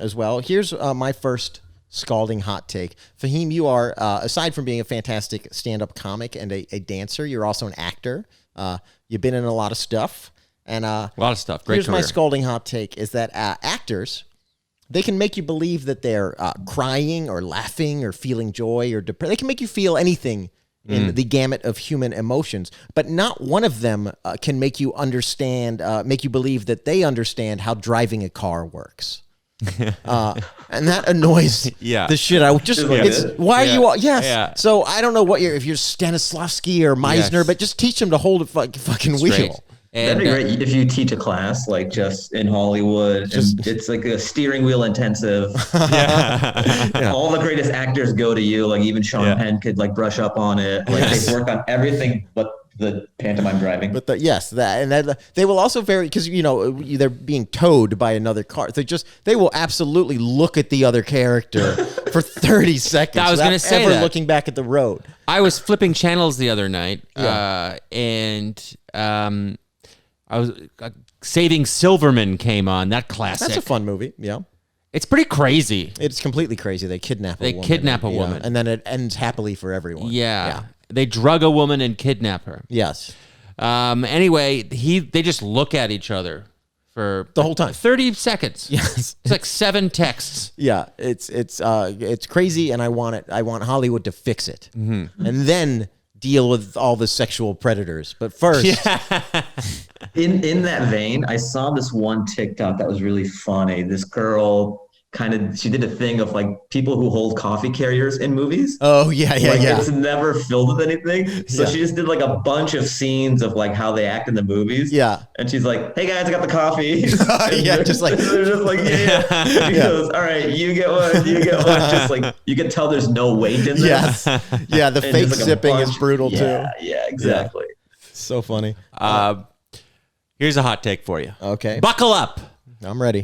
as well. Here's my first scalding hot take. Fahim, you are, aside from being a fantastic stand-up comic and a dancer, you're also an actor. You've been in a lot of stuff. And A lot of stuff. Great here's career. my scalding hot take is that actors, they can make you believe that they're crying or laughing or feeling joy or depression. They can make you feel anything in the gamut of human emotions, but not one of them can make you understand, make you believe that they understand how driving a car works. And that annoys Yeah. the shit out. Just like it's it. why Yeah. are you all yes. Yeah. So I don't know what if you're Stanislavski or Meisner, Yes. but just teach them to hold a fucking wheel. Straight. That'd And be great if you teach a class like just in Hollywood. And it's like a steering wheel intensive. All the greatest actors go to you. Like even Sean Yeah. Penn could like brush up on it. Like they work on everything but the pantomime driving. But they will also because they're being towed by another car. They will absolutely look at the other character for 30 seconds. I was without gonna say ever that. looking back at the road. I was flipping channels the other night, Yeah. and I was Saving Silverman came on. That classic. That's a fun movie. Yeah, It's pretty crazy. it's completely crazy. They kidnap a They woman. kidnap a Yeah. woman. and then it ends happily for everyone. Yeah. They drug a woman and kidnap her. Yes. Anyway, they just look at each other for The whole time. 30 seconds. Yes. It's like 7 texts. Yeah, it's crazy, and I want it. I want Hollywood to fix it, and then deal with all the sexual predators. But first, In that vein, I saw this one TikTok that was really funny. This girl she did a thing of like people who hold coffee carriers in movies. oh yeah, It's never filled with anything. So Yeah. she just did like a bunch of scenes of like how they act in the movies. Yeah. And she's like, "Hey guys, I got the coffee." And Yeah, they're- just like- they're just like, yeah. She goes, "All right, you get one, you get one." Just like you can tell there's no weight in this. yes, yeah. The And fake just, like, a zipping is bunch- brutal yeah, too. Yeah, exactly. So funny. Here's a hot take for you. Okay. Buckle up. I'm ready.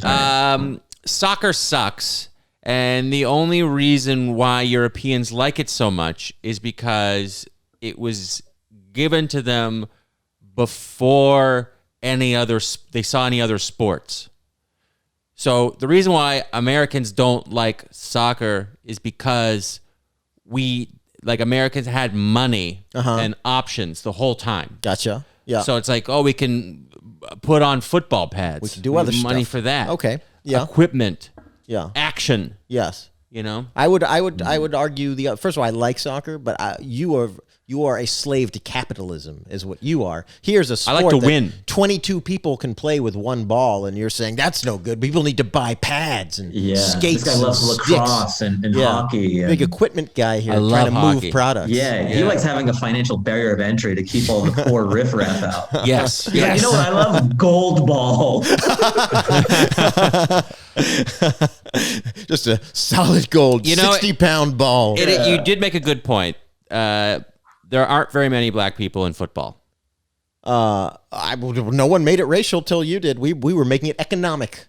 Soccer sucks. And the only reason why Europeans like it so much is because it was given to them before they saw any other sports. So the reason why Americans don't like soccer is because Americans had money and options the whole time. Gotcha. Yeah. So it's like, we can put on football pads. We can do other money stuff. for that. Okay. Yeah. Equipment. Yeah. Action. Yes. You know? I would argue first of all, I like soccer, but you are a slave to capitalism, is what you are. Here's a sport I like to that win. 22 people can play with one ball, and you're saying that's no good. People need to buy pads and skates. This guy loves and lacrosse sticks. and hockey. Big equipment guy here, I trying love to hockey. move products. Yeah, he likes having a financial barrier of entry to keep all the poor riffraff out. Yes. He's like, you know what? I love gold ball. Just a solid gold, 60-pound ball. You did make a good point. There aren't very many black people in football. No one made it racial till you did. We were making it economic.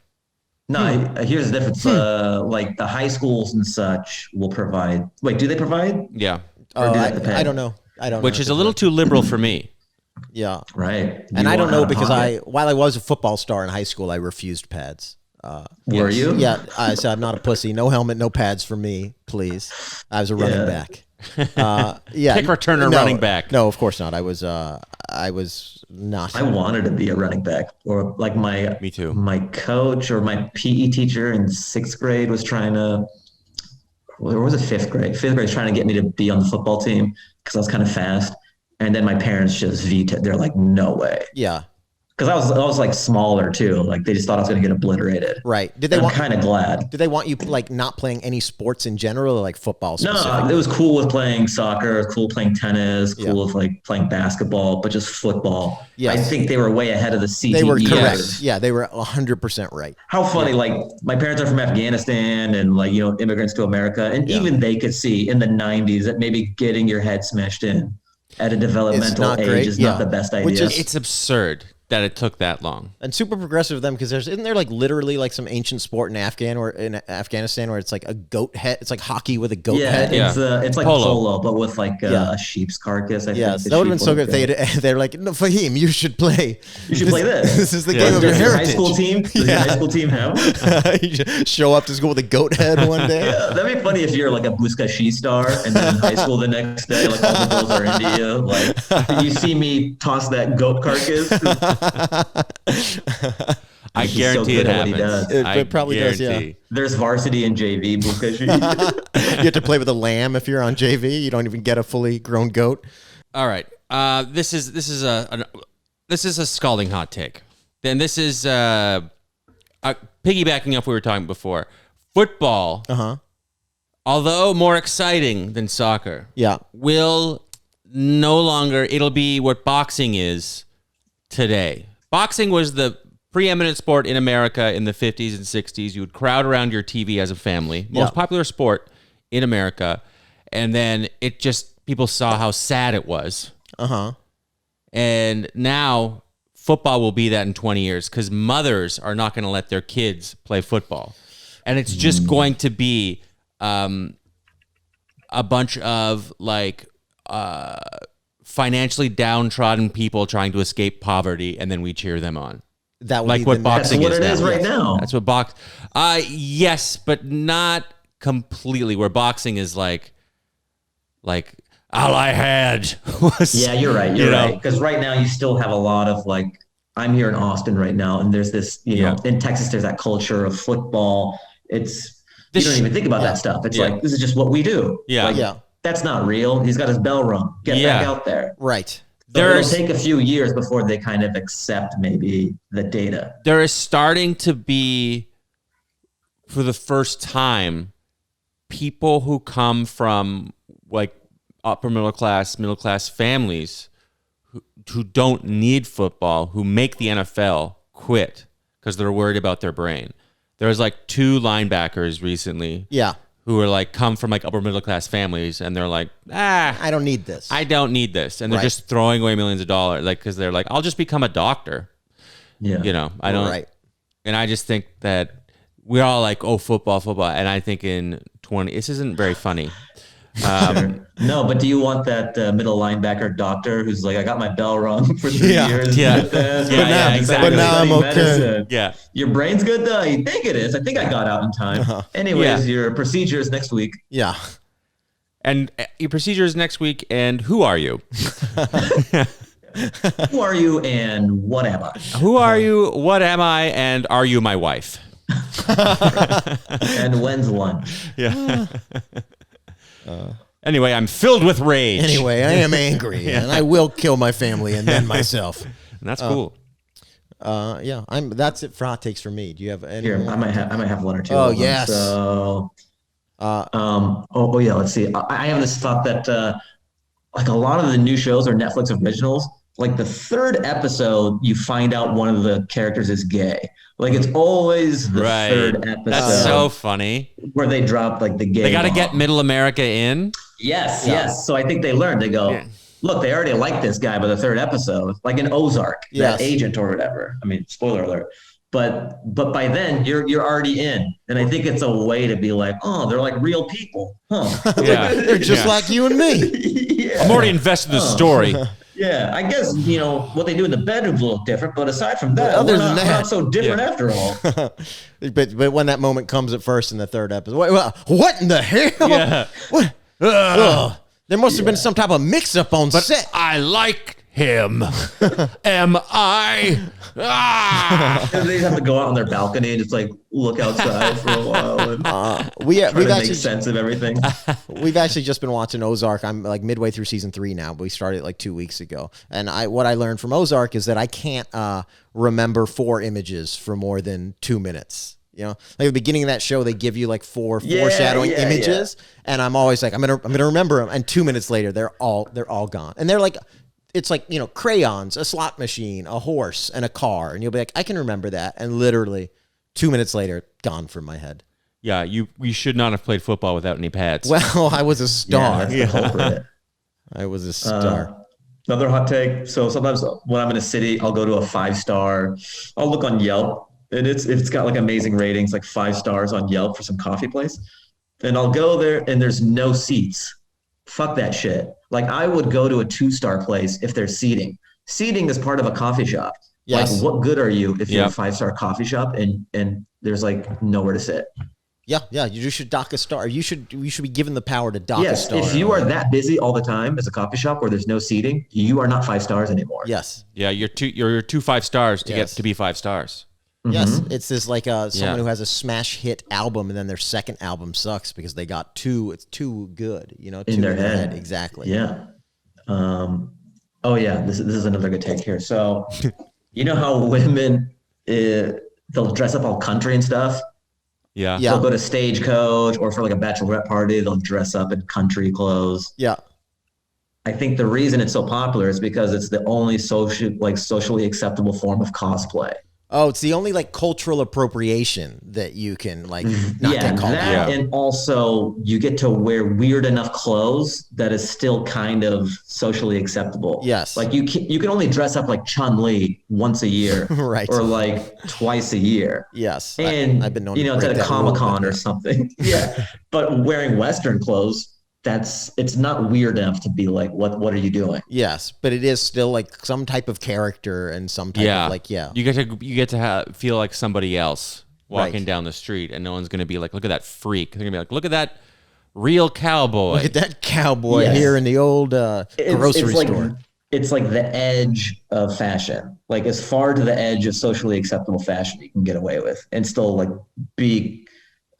No, here's the difference. Like the high schools and such will provide. Wait, do they provide? Yeah. Or do they have to pay? I don't know. Which is a little too liberal for me. Yeah. Right. And You I don't want know out of because pocket. while I was a football star in high school, I refused pads. Were you? Yeah, I said I'm not a pussy. No helmet, no pads for me, please. I was a running back. Yeah, Kick returner, running back. No, of course not. I was not. I wanted to be a running back, or like Me too. My coach or my PE teacher in 6th grade was trying to. Or was it 5th grade? 5th grade was trying to get me to be on the football team because I was kind of fast. And then my parents just vetoed. They're like, "No way." Yeah. Because I was like smaller too. Like they just thought I was going to get obliterated. Right. I'm kind of glad. Did they want you like not playing any sports in general, or like football specifically? No, it was cool with playing soccer. It was cool playing tennis. Cool Yeah. with like playing basketball, but just football. Yes. I think they were way ahead of the CTE. They were correct. years. Yeah, they were 100% right. How funny! Like my parents are from Afghanistan, and like immigrants to America, and even they could see in the '90s that maybe getting your head smashed in at a developmental not age great. is not the best idea. It's absurd that it took that long. And super progressive of them because isn't there like literally like some ancient sport in Afghanistan where it's like a goat head? It's like hockey with a goat head. It's like polo, but with like a sheep's carcass. I Yes, think that would have been so good if they're like, no, Fahim, you should play. You should play this. This is the game of your Does your heritage. high school team? Does your high school team have? You should show up to school with a goat head one day. Yeah, that'd be funny if you're like a Buzkashi star and then in high school the next day, like all the girls are into you. Like, did you see me toss that goat carcass? I He's so guarantee good it at what he happens. does. It probably does, yeah. guarantee. There's varsity and JV Buzkashi. You have to play with a lamb if you're on JV. You don't even get a fully grown goat. All right. This is a scalding hot take. Then this is piggybacking off what we were talking before. Football, although more exciting than soccer, will no longer. It'll be what boxing is today. Boxing was the preeminent sport in America in the 50s and 60s. You would crowd around your TV as a family. Most popular sport in America. And then people saw how sad it was. And now football will be that in 20 years because mothers are not going to let their kids play football. And it's just going to be a bunch of like financially downtrodden people trying to escape poverty, and then we cheer them on. That would like be what the boxing That's what is it now. is right now. That's what yes, but not completely. Where boxing is like all I had was. Yeah, you're right. You're right. Because right now you still have a lot of like, I'm here in Austin right now, and there's this, in Texas, there's that culture of football. You don't even think about that stuff. It's like, this is just what we do. Yeah. Like, that's not real. He's got his bell rung. Get back out there. Right. It'll take a few years before they kind of accept maybe the data. There is starting to be, for the first time, people who come from like upper middle class families who don't need football, who make the NFL quit because they're worried about their brain. There was like 2 linebackers recently. Yeah. Who are like come from like upper middle class families, and they're like, I don't need this. I don't need this, and they're just throwing away millions of dollars, like because they're like, I'll just become a doctor, Yeah. You know, I don't. Right. And I just think that we're all like, oh, football. And I think in 20, this isn't very funny. No, but do you want that middle linebacker doctor who's like, I got my bell rung for 3 Yeah. years. Yeah. with this, Yeah, exactly. But now I'm okay. medicine. Yeah. Your brain's good though. You think it is. I think I got out in time. Anyways, your procedure is next week. Yeah. And your procedure is next week. And who are you? Who are you and what am I? Who are you? What am I? And are you my wife? And when's lunch? Yeah. Anyway, I'm filled with rage. Anyway, I am angry, and I will kill my family and then myself. And that's cool. Yeah, that's it for hot takes for me. Do you have any? Here, more? I might have one or two. Oh, of them. yes. So, yeah. Let's see. I have this thought that like a lot of the new shows are Netflix originals. Like the third episode, you find out one of the characters is gay. Like it's always the third episode. That's so funny. Where they drop like the gay. They got to bomb. get Middle America in. Yes. So I think they learned. They go, look, they already like this guy by the third episode, like in Ozark, that agent or whatever. I mean, spoiler alert. But by then you're already in, and I think it's a way to be like, oh, they're like real people, huh? Yeah, They're just like you and me. Yeah. I'm already invested in the story. Yeah, I guess what they do in the bedroom's a little different, but aside from that, other we're than not, that- we're not so different after all. But when that moment comes at first in the third episode, what in the hell? Yeah. What? Ugh. There must have been some type of mix-up on set. I like him. Am I? Ah! And they just have to go out on their balcony and just like look outside for a while and We've try to make actually sense of everything. We've actually just been watching Ozark. I'm like midway through season 3 now, but we started like 2 weeks ago. And what I learned from Ozark is that I can't remember 4 images for more than 2 minutes. You know, like at the beginning of that show, they give you like 4 foreshadowing images, and I'm always like, I'm gonna remember them. And 2 minutes later, they're all gone. And they're like, it's like, you know, crayons, a slot machine, a horse, and a car, and you'll be like, I can remember that. And literally 2 minutes later, gone from my head. Yeah, we should not have played football without any pads. Well, I was a star. That's the culprit. I was a star. Another hot take. So sometimes when I'm in a city, I'll go to a 5-star. I'll look on Yelp, and it's got like amazing ratings, like 5 stars on Yelp for some coffee place. And I'll go there, and there's no seats. Fuck that shit. Like I would go to a 2-star place if there's seating. Seating is part of a coffee shop. Yes. Like what good are you if you're a 5-star coffee shop and there's like nowhere to sit? Yeah. You should dock a star. You should be given the power to dock a Yes, star. if you are that busy all the time as a coffee shop where there's no seating, you are not 5 stars anymore. Yes. Yeah, you're 2 5 stars to get to be 5 stars. Yes, it's this like someone who has a smash hit album and then their second album sucks because they got it's too good, you know, In their head. Exactly. Yeah. Oh yeah, this is another good take here. So, you know how women they'll dress up all country and stuff. Yeah. They'll go to Stagecoach or for like a bachelorette party, they'll dress up in country clothes. Yeah. I think the reason it's so popular is because it's the only socially acceptable form of cosplay. Oh, it's the only like cultural appropriation that you can like not Yeah, get called that out. and also you get to wear weird enough clothes that is still kind of socially acceptable. Yes. Like you can only dress up like Chun-Li once a year, Right. Or like twice a year. Yes. And I've been known you to know, it's break at a that rule, Comic-Con but or something. Yeah. But wearing Western clothes, it's not weird enough to be like, what are you doing? Yes, but it is still like some type of character and some type of like You get to feel like somebody else walking down the street, and no one's gonna be like, look at that freak. They're gonna be like, look at that real cowboy. Look at that cowboy Yes. here in the old grocery store. It's like the edge of fashion, like as far to the edge of socially acceptable fashion you can get away with and still like be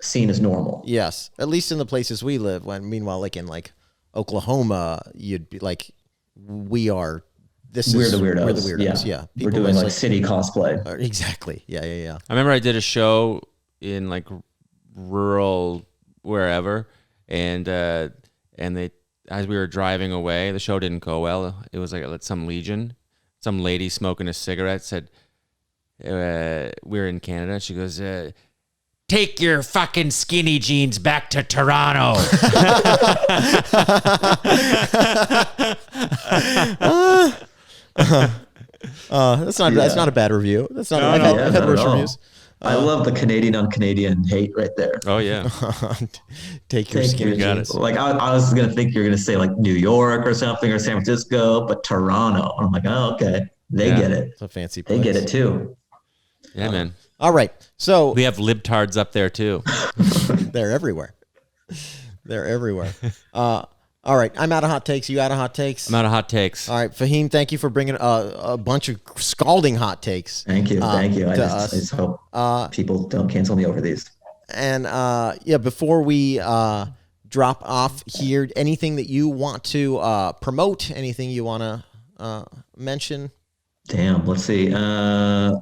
seen as normal. Yes, at least in the places we live. Meanwhile, like in like Oklahoma, you'd be like, we're the weirdos. We're the weirdos. Yeah. We're doing like city cosplay. Exactly. Yeah. I remember I did a show in like rural wherever, and they, as we were driving away, the show didn't go well. It was like some lady smoking a cigarette said, we're in Canada. She goes, take your fucking skinny jeans back to Toronto. That's not a bad review. That's not. I've had worse reviews. I love the Canadian on Canadian hate right there. Oh yeah. Take your skin. Got it. Like I was gonna think you're gonna say like New York or something or San Francisco, but Toronto. I'm like, oh okay, they get it. It's a fancy place. They get it too. Yeah, man. All right, so We have libtards up there too. they're everywhere. They're everywhere. All right, I'm out of hot takes. You out of hot takes? I'm out of hot takes. All right, Fahim, thank you for bringing a bunch of scalding hot takes. Thank you. I to just hope people don't cancel me over these. And before we drop off here, anything that you want to promote? Anything you want to mention? Damn. Let's see. I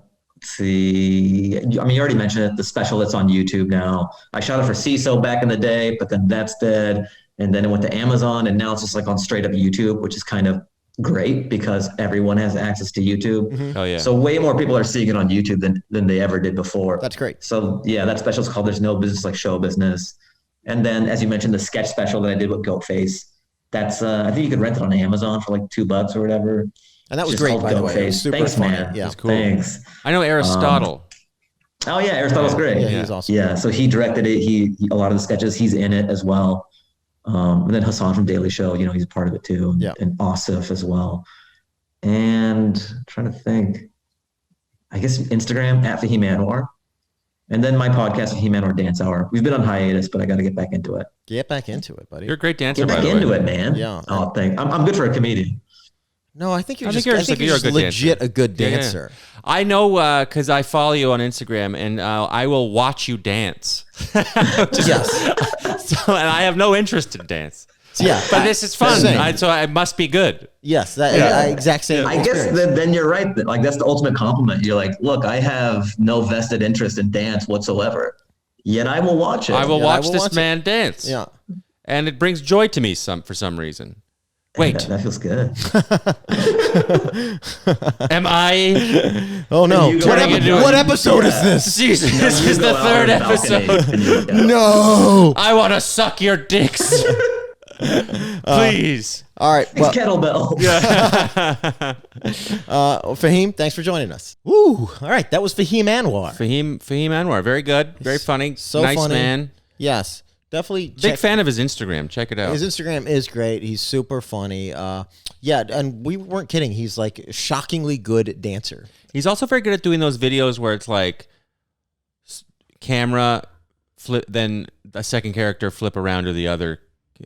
mean, you already mentioned it. The special that's on YouTube now. I shot it for CISO back in the day, but then that's dead. And then it went to Amazon, and now it's just like on straight up YouTube, which is kind of great because everyone has access to YouTube. Mm-hmm. Oh yeah. So way more people are seeing it on YouTube than they ever did before. That's great. So yeah, that special is called "There's No Business Like Show Business." And then, as you mentioned, the sketch special that I did with Goatface. That's I think you could rent it on Amazon for like $2 or whatever. And that was Just great, called by the way. It was Goatface. super Thanks, funny. man. Yeah, It's cool. Thanks. I know Aristotle. Oh yeah, Aristotle's great. Yeah, he's awesome. Yeah, so he directed it. He a lot of the sketches, he's in it as well. And then Hasan from Daily Show, he's a part of it too. Yeah. And Asif as well. And I'm trying to think, I guess Instagram at Fahim Anwar. And then my podcast, Fahim Anwar Dance Hour. We've been on hiatus, but I got to get back into it. Get back into it, buddy. You're a great dancer. Get back by the into way. it, man. Yeah. Oh, thanks. I'm good for a comedian. No, I think you're I just, think you're I just think like- you're you're a just good legit dancer. a good Yeah, yeah. dancer. I know because I follow you on Instagram, and I will watch you dance. Yes. So, and I have no interest in dance. Yeah. But this is fun, Same. so it must be good. Yes, that exact same. I guess experience. then you're right. Like that's the ultimate compliment. You're like, look, I have no vested interest in dance whatsoever, yet I will watch it. I will Yeah, watch I will this watch it. man dance. Yeah. And it brings joy to me for some reason. Wait, That feels good. am I? Oh no! You go What, ahead and do it. what episode is this? Jesus, this You is go the out third on the balcony episode. and you look out. No! I want to suck your dicks. Please. All right. It's Well, kettlebell. Fahim, thanks for joining us. Woo! All right, that was Fahim Anwar. Fahim Anwar, very good, very funny, So nice funny. man. Yes, definitely. Big fan of his Instagram. Check it out. His Instagram is great. He's super funny. Yeah, and we weren't kidding. He's like a shockingly good dancer. He's also very good at doing those videos where it's like camera flip, then a second character flip around to the other.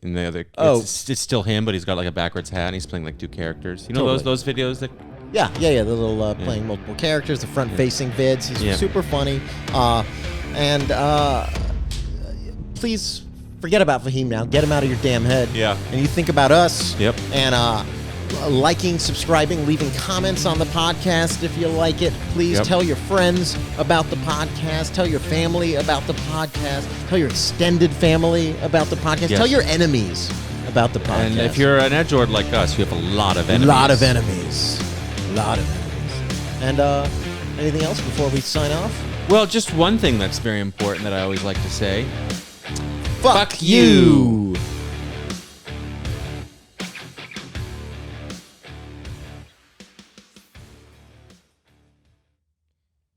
In the other, it's still him, but he's got like a backwards hat and he's playing like two characters. You know those videos that. Yeah. The little playing multiple characters, the front-facing vids. He's super funny. And please forget about Fahim now. Get him out of your damn head. Yeah. And you think about us. Yep. And liking, subscribing, leaving comments on the podcast if you like it. Please tell your friends about the podcast. Tell your family about the podcast. Tell your extended family about the podcast. Yes. Tell your enemies about the podcast. And if you're an edgelord like us, you have a lot of enemies. A lot of enemies. And anything else before we sign off? Well, just one thing that's very important that I always like to say. Fuck you.